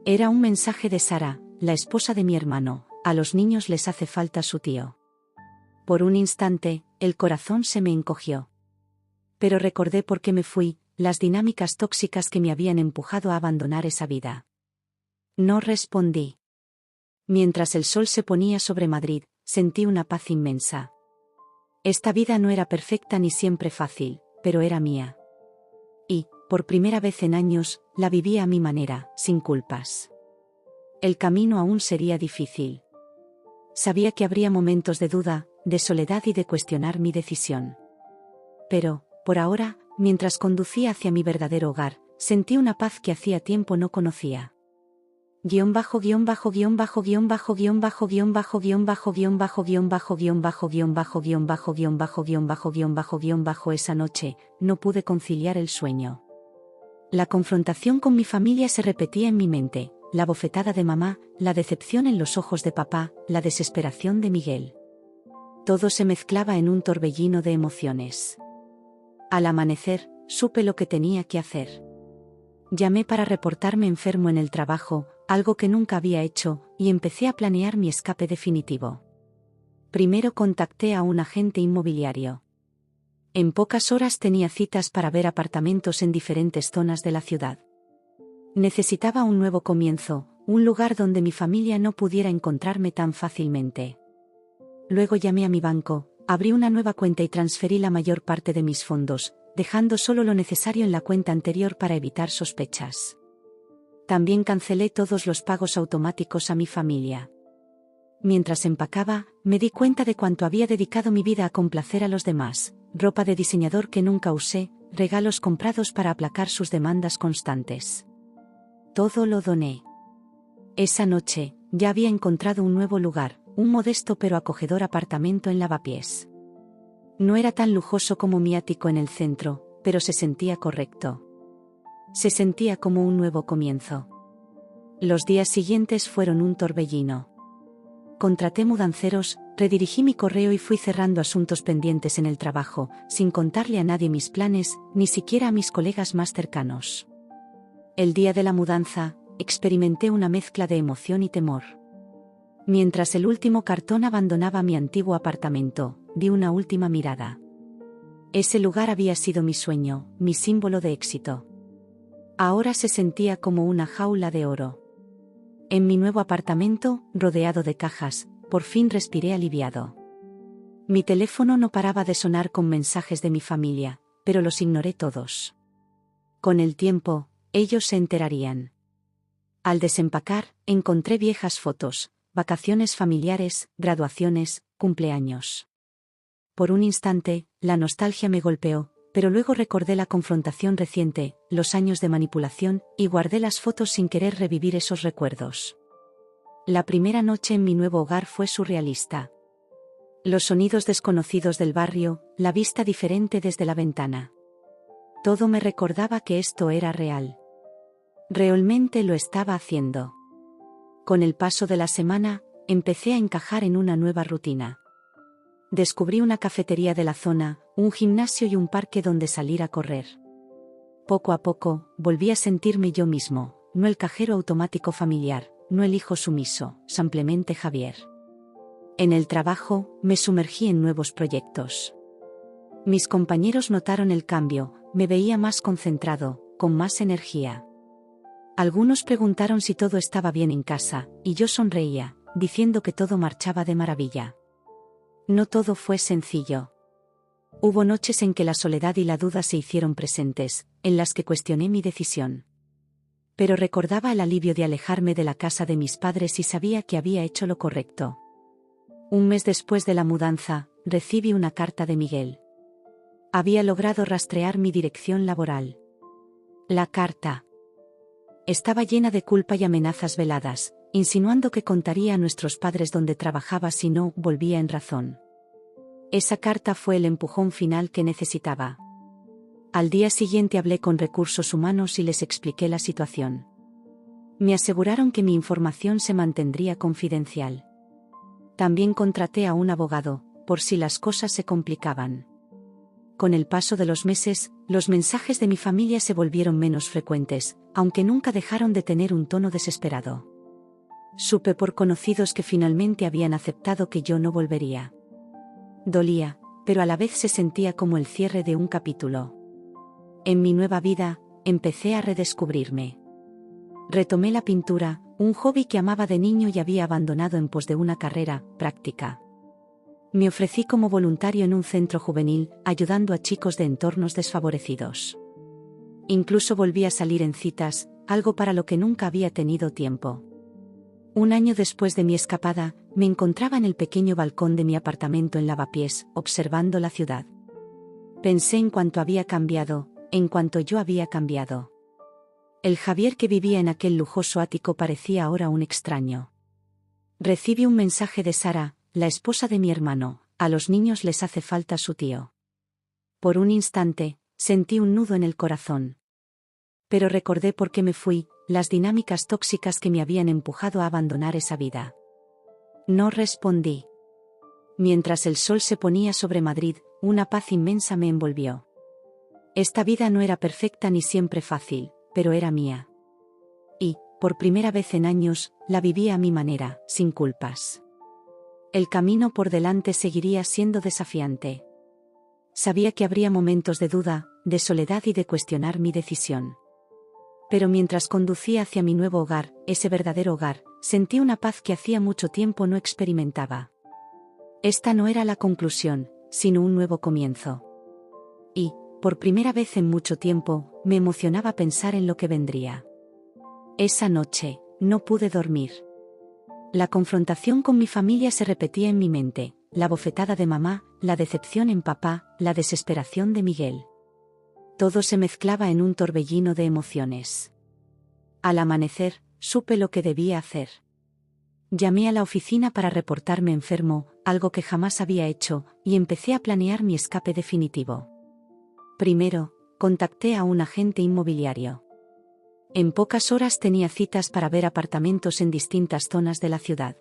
Era un mensaje de Sara, la esposa de mi hermano. A los niños les hace falta su tío. Por un instante, el corazón se me encogió. Pero recordé por qué me fui, las dinámicas tóxicas que me habían empujado a abandonar esa vida. No respondí. Mientras el sol se ponía sobre Madrid, sentí una paz inmensa. Esta vida no era perfecta ni siempre fácil, pero era mía. Y, por primera vez en años, la vivía a mi manera, sin culpas. El camino aún sería difícil. Sabía que habría momentos de duda, de soledad y de cuestionar mi decisión. Pero, por ahora, mientras conducía hacia mi verdadero hogar, sentí una paz que hacía tiempo no conocía. Esa noche, no pude conciliar el sueño. La confrontación con mi familia se repetía en mi mente, la bofetada de mamá, la decepción en los ojos de papá, la desesperación de Miguel. Todo se mezclaba en un torbellino de emociones. Al amanecer, supe lo que tenía que hacer. Llamé para reportarme enfermo en el trabajo, algo que nunca había hecho, y empecé a planear mi escape definitivo. Primero contacté a un agente inmobiliario. En pocas horas tenía citas para ver apartamentos en diferentes zonas de la ciudad. Necesitaba un nuevo comienzo, un lugar donde mi familia no pudiera encontrarme tan fácilmente. Luego llamé a mi banco, abrí una nueva cuenta y transferí la mayor parte de mis fondos, dejando solo lo necesario en la cuenta anterior para evitar sospechas. También cancelé todos los pagos automáticos a mi familia. Mientras empacaba, me di cuenta de cuánto había dedicado mi vida a complacer a los demás, ropa de diseñador que nunca usé, regalos comprados para aplacar sus demandas constantes. Todo lo doné. Esa noche, ya había encontrado un nuevo lugar, un modesto pero acogedor apartamento en Lavapiés. No era tan lujoso como mi ático en el centro, pero se sentía correcto. Se sentía como un nuevo comienzo. Los días siguientes fueron un torbellino. Contraté mudanceros, redirigí mi correo y fui cerrando asuntos pendientes en el trabajo, sin contarle a nadie mis planes, ni siquiera a mis colegas más cercanos. El día de la mudanza, experimenté una mezcla de emoción y temor. Mientras el último cartón abandonaba mi antiguo apartamento, di una última mirada. Ese lugar había sido mi sueño, mi símbolo de éxito. Ahora se sentía como una jaula de oro. En mi nuevo apartamento, rodeado de cajas, por fin respiré aliviado. Mi teléfono no paraba de sonar con mensajes de mi familia, pero los ignoré todos. Con el tiempo, ellos se enterarían. Al desempacar, encontré viejas fotos, vacaciones familiares, graduaciones, cumpleaños. Por un instante, la nostalgia me golpeó, pero luego recordé la confrontación reciente, los años de manipulación, y guardé las fotos sin querer revivir esos recuerdos. La primera noche en mi nuevo hogar fue surrealista. Los sonidos desconocidos del barrio, la vista diferente desde la ventana. Todo me recordaba que esto era real. Realmente lo estaba haciendo. Con el paso de la semana, empecé a encajar en una nueva rutina. Descubrí una cafetería de la zona, un gimnasio y un parque donde salir a correr. Poco a poco, volví a sentirme yo mismo, no el cajero automático familiar, no el hijo sumiso, simplemente Javier. En el trabajo, me sumergí en nuevos proyectos. Mis compañeros notaron el cambio, me veía más concentrado, con más energía. Algunos preguntaron si todo estaba bien en casa, y yo sonreía, diciendo que todo marchaba de maravilla. No todo fue sencillo. Hubo noches en que la soledad y la duda se hicieron presentes, en las que cuestioné mi decisión. Pero recordaba el alivio de alejarme de la casa de mis padres y sabía que había hecho lo correcto. Un mes después de la mudanza, recibí una carta de Miguel. Había logrado rastrear mi dirección laboral. La carta estaba llena de culpa y amenazas veladas, insinuando que contaría a nuestros padres dónde trabajaba si no volvía en razón. Esa carta fue el empujón final que necesitaba. Al día siguiente hablé con recursos humanos y les expliqué la situación. Me aseguraron que mi información se mantendría confidencial. También contraté a un abogado, por si las cosas se complicaban. Con el paso de los meses, los mensajes de mi familia se volvieron menos frecuentes, aunque nunca dejaron de tener un tono desesperado. Supe por conocidos que finalmente habían aceptado que yo no volvería. Dolía, pero a la vez se sentía como el cierre de un capítulo. En mi nueva vida, empecé a redescubrirme. Retomé la pintura, un hobby que amaba de niño y había abandonado en pos de una carrera práctica. Me ofrecí como voluntario en un centro juvenil, ayudando a chicos de entornos desfavorecidos. Incluso volví a salir en citas, algo para lo que nunca había tenido tiempo. Un año después de mi escapada, me encontraba en el pequeño balcón de mi apartamento en Lavapiés, observando la ciudad. Pensé en cuánto había cambiado, en cuanto yo había cambiado. El Javier que vivía en aquel lujoso ático parecía ahora un extraño. Recibí un mensaje de Sara, la esposa de mi hermano: a los niños les hace falta su tío. Por un instante, sentí un nudo en el corazón. Pero recordé por qué me fui, las dinámicas tóxicas que me habían empujado a abandonar esa vida. No respondí. Mientras el sol se ponía sobre Madrid, una paz inmensa me envolvió. Esta vida no era perfecta ni siempre fácil, pero era mía. Y, por primera vez en años, la vivía a mi manera, sin culpas. El camino por delante seguiría siendo desafiante. Sabía que habría momentos de duda, de soledad y de cuestionar mi decisión. Pero mientras conducía hacia mi nuevo hogar, ese verdadero hogar, sentí una paz que hacía mucho tiempo no experimentaba. Esta no era la conclusión, sino un nuevo comienzo. Y, Por primera vez en mucho tiempo, me emocionaba pensar en lo que vendría. Esa noche, no pude dormir. La confrontación con mi familia se repetía en mi mente, la bofetada de mamá, la decepción en papá, la desesperación de Miguel. Todo se mezclaba en un torbellino de emociones. Al amanecer, supe lo que debía hacer. Llamé a la oficina para reportarme enfermo, algo que jamás había hecho, y empecé a planear mi escape definitivo. Primero, contacté a un agente inmobiliario. En pocas horas tenía citas para ver apartamentos en distintas zonas de la ciudad.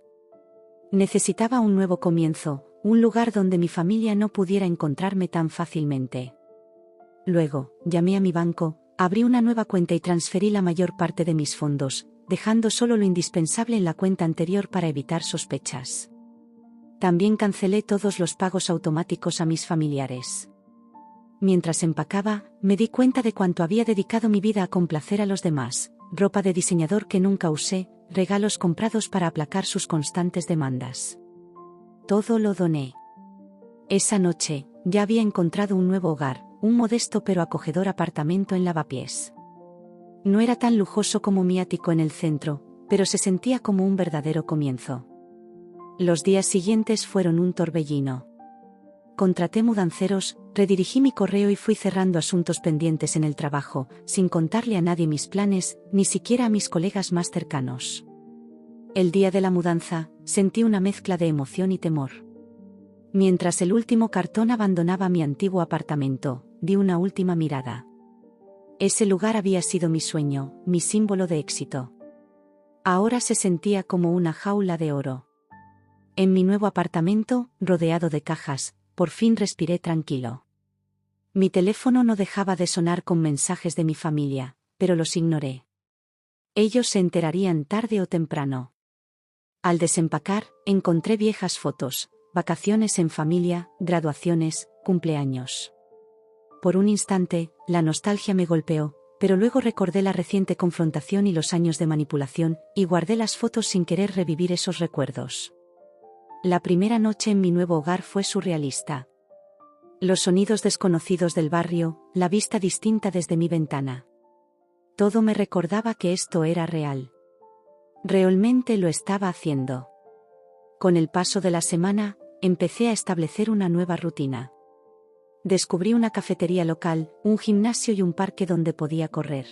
Necesitaba un nuevo comienzo, un lugar donde mi familia no pudiera encontrarme tan fácilmente. Luego, llamé a mi banco, abrí una nueva cuenta y transferí la mayor parte de mis fondos, dejando solo lo indispensable en la cuenta anterior para evitar sospechas. También cancelé todos los pagos automáticos a mis familiares. Mientras empacaba, me di cuenta de cuánto había dedicado mi vida a complacer a los demás, ropa de diseñador que nunca usé, regalos comprados para aplacar sus constantes demandas. Todo lo doné. Esa noche, ya había encontrado un nuevo hogar, un modesto pero acogedor apartamento en Lavapiés. No era tan lujoso como mi ático en el centro, pero se sentía como un verdadero comienzo. Los días siguientes fueron un torbellino. Contraté mudanceros, redirigí mi correo y fui cerrando asuntos pendientes en el trabajo, sin contarle a nadie mis planes, ni siquiera a mis colegas más cercanos. El día de la mudanza, sentí una mezcla de emoción y temor. Mientras el último cartón abandonaba mi antiguo apartamento, di una última mirada. Ese lugar había sido mi sueño, mi símbolo de éxito. Ahora se sentía como una jaula de oro. En mi nuevo apartamento, rodeado de cajas, por fin respiré tranquilo. Mi teléfono no dejaba de sonar con mensajes de mi familia, pero los ignoré. Ellos se enterarían tarde o temprano. Al desempacar, encontré viejas fotos, vacaciones en familia, graduaciones, cumpleaños. Por un instante, la nostalgia me golpeó, pero luego recordé la reciente confrontación y los años de manipulación, y guardé las fotos sin querer revivir esos recuerdos. La primera noche en mi nuevo hogar fue surrealista. Los sonidos desconocidos del barrio, la vista distinta desde mi ventana. Todo me recordaba que esto era real. Realmente lo estaba haciendo. Con el paso de la semana, empecé a establecer una nueva rutina. Descubrí una cafetería local, un gimnasio y un parque donde podía correr.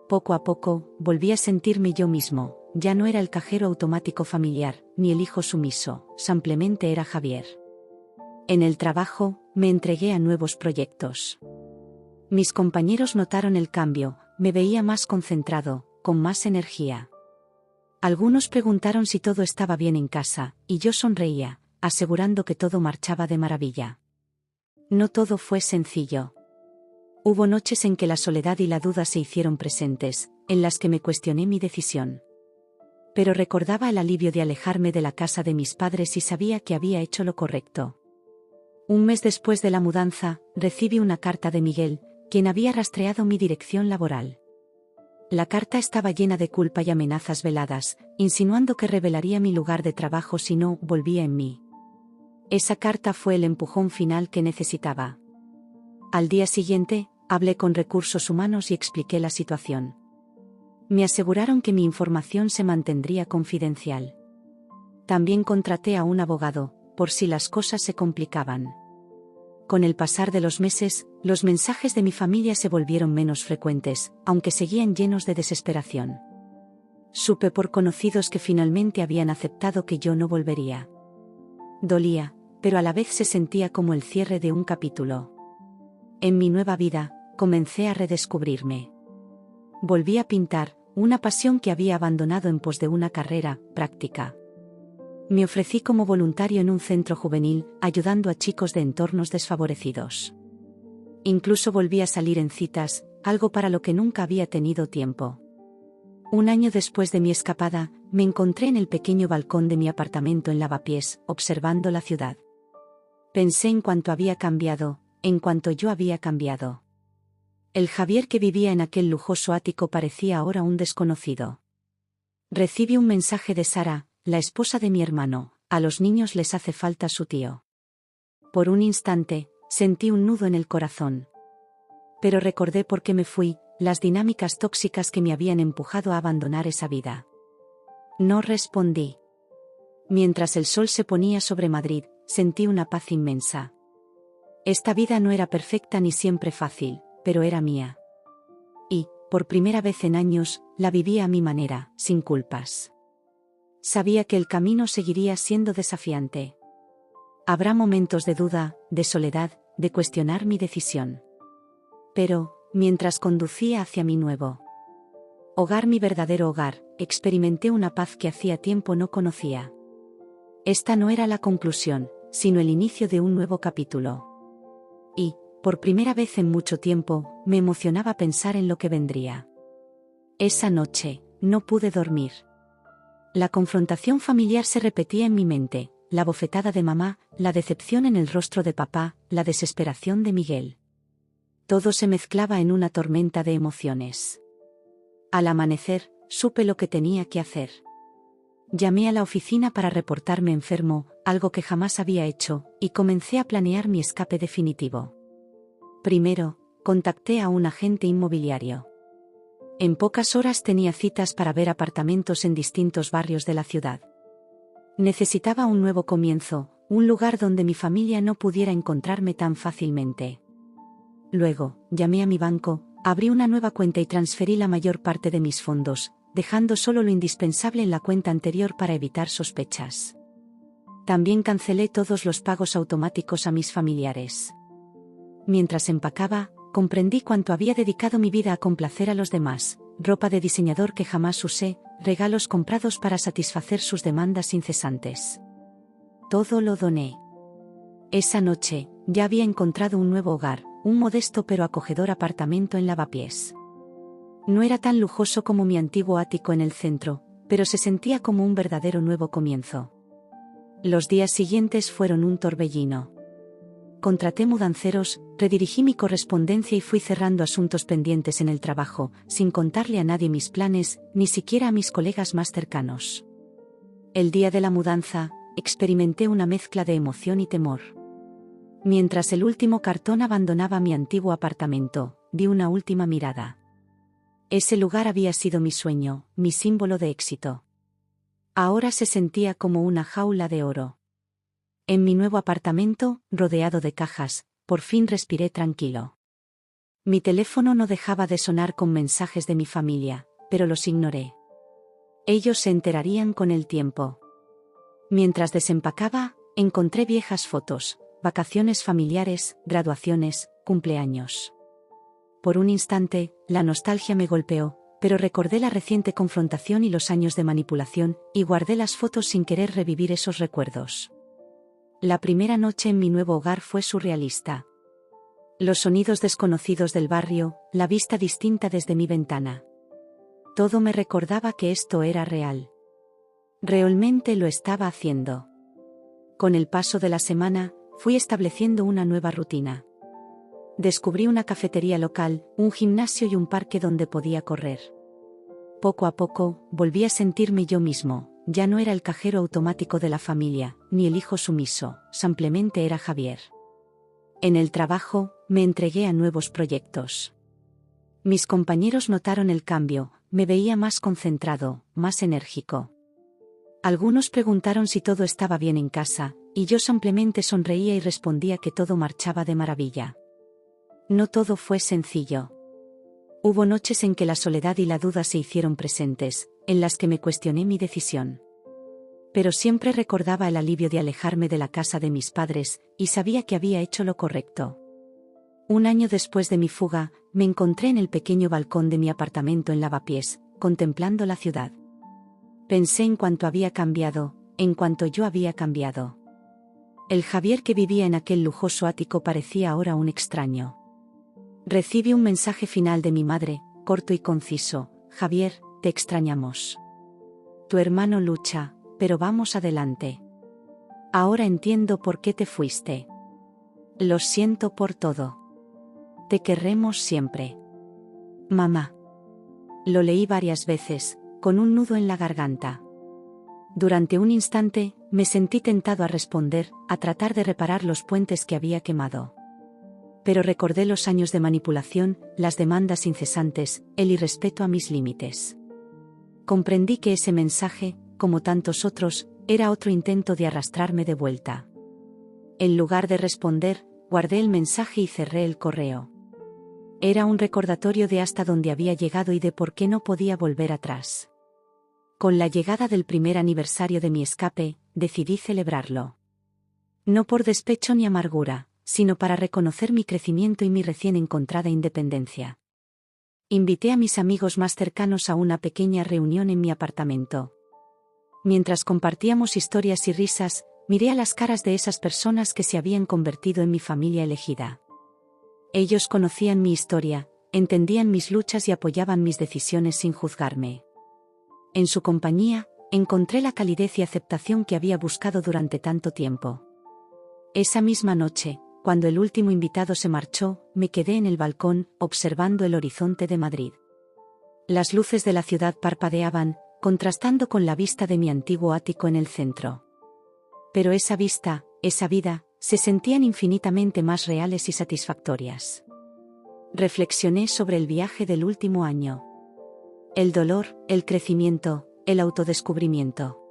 Poco a poco, volví a sentirme yo mismo. Ya no era el cajero automático familiar, ni el hijo sumiso, simplemente era Javier. En el trabajo, me entregué a nuevos proyectos. Mis compañeros notaron el cambio, me veía más concentrado, con más energía. Algunos preguntaron si todo estaba bien en casa, y yo sonreía, asegurando que todo marchaba de maravilla. No todo fue sencillo. Hubo noches en que la soledad y la duda se hicieron presentes, en las que me cuestioné mi decisión. Pero recordaba el alivio de alejarme de la casa de mis padres y sabía que había hecho lo correcto. Un mes después de la mudanza, recibí una carta de Miguel, quien había rastreado mi dirección laboral. La carta estaba llena de culpa y amenazas veladas, insinuando que revelaría mi lugar de trabajo si no volvía en mí. Esa carta fue el empujón final que necesitaba. Al día siguiente, hablé con recursos humanos y expliqué la situación. Me aseguraron que mi información se mantendría confidencial. También contraté a un abogado, por si las cosas se complicaban. Con el pasar de los meses, los mensajes de mi familia se volvieron menos frecuentes, aunque seguían llenos de desesperación. Supe por conocidos que finalmente habían aceptado que yo no volvería. Dolía, pero a la vez se sentía como el cierre de un capítulo. En mi nueva vida, comencé a redescubrirme. Volví a pintar, una pasión que había abandonado en pos de una carrera práctica. Me ofrecí como voluntario en un centro juvenil, ayudando a chicos de entornos desfavorecidos. Incluso volví a salir en citas, algo para lo que nunca había tenido tiempo. Un año después de mi escapada, me encontré en el pequeño balcón de mi apartamento en Lavapiés, observando la ciudad. Pensé en cuánto había cambiado, en cuanto yo había cambiado. El Javier que vivía en aquel lujoso ático parecía ahora un desconocido. Recibí un mensaje de Sara, la esposa de mi hermano: a los niños les hace falta su tío. Por un instante, sentí un nudo en el corazón. Pero recordé por qué me fui, las dinámicas tóxicas que me habían empujado a abandonar esa vida. No respondí. Mientras el sol se ponía sobre Madrid, sentí una paz inmensa. Esta vida no era perfecta ni siempre fácil, pero era mía. Y, por primera vez en años, la vivía a mi manera, sin culpas. Sabía que el camino seguiría siendo desafiante. Habrá momentos de duda, de soledad, de cuestionar mi decisión. Pero, mientras conducía hacia mi nuevo hogar, mi verdadero hogar, experimenté una paz que hacía tiempo no conocía. Esta no era la conclusión, sino el inicio de un nuevo capítulo. Y, por primera vez en mucho tiempo, me emocionaba pensar en lo que vendría. Esa noche, no pude dormir. La confrontación familiar se repetía en mi mente, la bofetada de mamá, la decepción en el rostro de papá, la desesperación de Miguel. Todo se mezclaba en una tormenta de emociones. Al amanecer, supe lo que tenía que hacer. Llamé a la oficina para reportarme enfermo, algo que jamás había hecho, y comencé a planear mi escape definitivo. Primero, contacté a un agente inmobiliario. En pocas horas tenía citas para ver apartamentos en distintos barrios de la ciudad. Necesitaba un nuevo comienzo, un lugar donde mi familia no pudiera encontrarme tan fácilmente. Luego, llamé a mi banco, abrí una nueva cuenta y transferí la mayor parte de mis fondos, dejando solo lo indispensable en la cuenta anterior para evitar sospechas. También cancelé todos los pagos automáticos a mis familiares. Mientras empacaba, comprendí cuánto había dedicado mi vida a complacer a los demás, ropa de diseñador que jamás usé, regalos comprados para satisfacer sus demandas incesantes. Todo lo doné. Esa noche, ya había encontrado un nuevo hogar, un modesto pero acogedor apartamento en Lavapiés. No era tan lujoso como mi antiguo ático en el centro, pero se sentía como un verdadero nuevo comienzo. Los días siguientes fueron un torbellino. Contraté mudanceros, redirigí mi correspondencia y fui cerrando asuntos pendientes en el trabajo, sin contarle a nadie mis planes, ni siquiera a mis colegas más cercanos. El día de la mudanza, experimenté una mezcla de emoción y temor. Mientras el último cartón abandonaba mi antiguo apartamento, di una última mirada. Ese lugar había sido mi sueño, mi símbolo de éxito. Ahora se sentía como una jaula de oro. En mi nuevo apartamento, rodeado de cajas, por fin respiré tranquilo. Mi teléfono no dejaba de sonar con mensajes de mi familia, pero los ignoré. Ellos se enterarían con el tiempo. Mientras desempacaba, encontré viejas fotos, vacaciones familiares, graduaciones, cumpleaños. Por un instante, la nostalgia me golpeó, pero recordé la reciente confrontación y los años de manipulación, y guardé las fotos sin querer revivir esos recuerdos. La primera noche en mi nuevo hogar fue surrealista. Los sonidos desconocidos del barrio, la vista distinta desde mi ventana. Todo me recordaba que esto era real. Realmente lo estaba haciendo. Con el paso de la semana, fui estableciendo una nueva rutina. Descubrí una cafetería local, un gimnasio y un parque donde podía correr. Poco a poco, volví a sentirme yo mismo, ya no era el cajero automático de la familia, ni el hijo sumiso, simplemente era Javier. En el trabajo, me entregué a nuevos proyectos. Mis compañeros notaron el cambio, me veía más concentrado, más enérgico. Algunos preguntaron si todo estaba bien en casa, y yo simplemente sonreía y respondía que todo marchaba de maravilla. No todo fue sencillo. Hubo noches en que la soledad y la duda se hicieron presentes, en las que me cuestioné mi decisión. Pero siempre recordaba el alivio de alejarme de la casa de mis padres, y sabía que había hecho lo correcto. Un año después de mi fuga, me encontré en el pequeño balcón de mi apartamento en Lavapiés, contemplando la ciudad. Pensé en cuánto había cambiado, en cuánto yo había cambiado. El Javier que vivía en aquel lujoso ático parecía ahora un extraño. Recibí un mensaje final de mi madre, corto y conciso: Javier, te extrañamos. Tu hermano lucha, pero vamos adelante. Ahora entiendo por qué te fuiste. Lo siento por todo. Te querremos siempre. Mamá. Lo leí varias veces, con un nudo en la garganta. Durante un instante, me sentí tentado a responder, a tratar de reparar los puentes que había quemado. pero recordé los años de manipulación, las demandas incesantes, el irrespeto a mis límites. Comprendí que ese mensaje, como tantos otros, era otro intento de arrastrarme de vuelta. En lugar de responder, guardé el mensaje y cerré el correo. Era un recordatorio de hasta dónde había llegado y de por qué no podía volver atrás. Con la llegada del primer aniversario de mi escape, decidí celebrarlo. No por despecho ni amargura, sino para reconocer mi crecimiento y mi recién encontrada independencia. Invité a mis amigos más cercanos a una pequeña reunión en mi apartamento. Mientras compartíamos historias y risas, miré a las caras de esas personas que se habían convertido en mi familia elegida. Ellos conocían mi historia, entendían mis luchas y apoyaban mis decisiones sin juzgarme. En su compañía, encontré la calidez y aceptación que había buscado durante tanto tiempo. Esa misma noche, cuando el último invitado se marchó, me quedé en el balcón, observando el horizonte de Madrid. Las luces de la ciudad parpadeaban, contrastando con la vista de mi antiguo ático en el centro. Pero esa vista, esa vida, se sentían infinitamente más reales y satisfactorias. Reflexioné sobre el viaje del último año. El dolor, el crecimiento, el autodescubrimiento.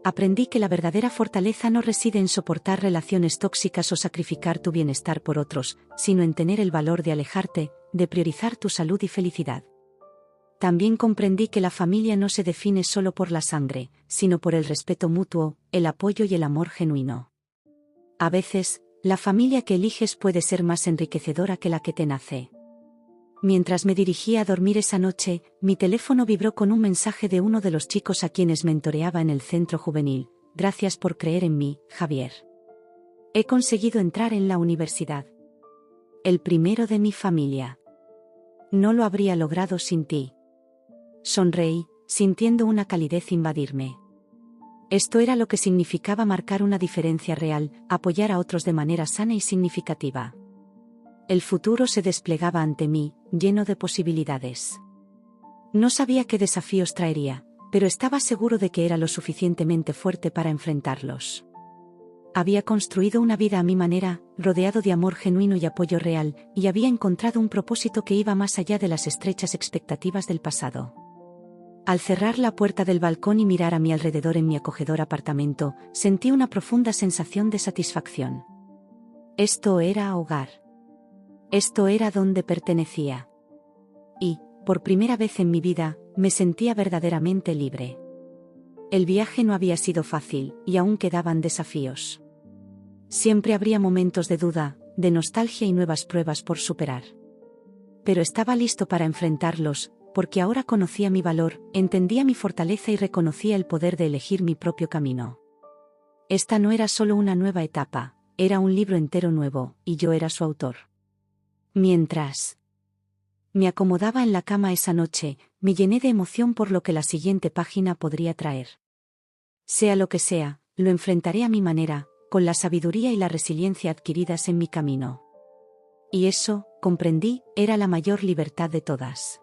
Aprendí que la verdadera fortaleza no reside en soportar relaciones tóxicas o sacrificar tu bienestar por otros, sino en tener el valor de alejarte, de priorizar tu salud y felicidad. También comprendí que la familia no se define solo por la sangre, sino por el respeto mutuo, el apoyo y el amor genuino. A veces, la familia que eliges puede ser más enriquecedora que la que te nace. Mientras me dirigía a dormir esa noche, mi teléfono vibró con un mensaje de uno de los chicos a quienes mentoreaba en el centro juvenil. Gracias por creer en mí, Javier. He conseguido entrar en la universidad. El primero de mi familia. No lo habría logrado sin ti. Sonreí, sintiendo una calidez invadirme. Esto era lo que significaba marcar una diferencia real, apoyar a otros de manera sana y significativa. El futuro se desplegaba ante mí, lleno de posibilidades. No sabía qué desafíos traería, pero estaba seguro de que era lo suficientemente fuerte para enfrentarlos. Había construido una vida a mi manera, rodeado de amor genuino y apoyo real, y había encontrado un propósito que iba más allá de las estrechas expectativas del pasado. Al cerrar la puerta del balcón y mirar a mi alrededor en mi acogedor apartamento, sentí una profunda sensación de satisfacción. Esto era hogar. Esto era donde pertenecía. Y, por primera vez en mi vida, me sentía verdaderamente libre. El viaje no había sido fácil, y aún quedaban desafíos. Siempre habría momentos de duda, de nostalgia y nuevas pruebas por superar. Pero estaba listo para enfrentarlos, porque ahora conocía mi valor, entendía mi fortaleza y reconocía el poder de elegir mi propio camino. Esta no era solo una nueva etapa, era un libro entero nuevo, y yo era su autor. Mientras me acomodaba en la cama esa noche, me llené de emoción por lo que la siguiente página podría traer. Sea lo que sea, lo enfrentaré a mi manera, con la sabiduría y la resiliencia adquiridas en mi camino. Y eso, comprendí, era la mayor libertad de todas.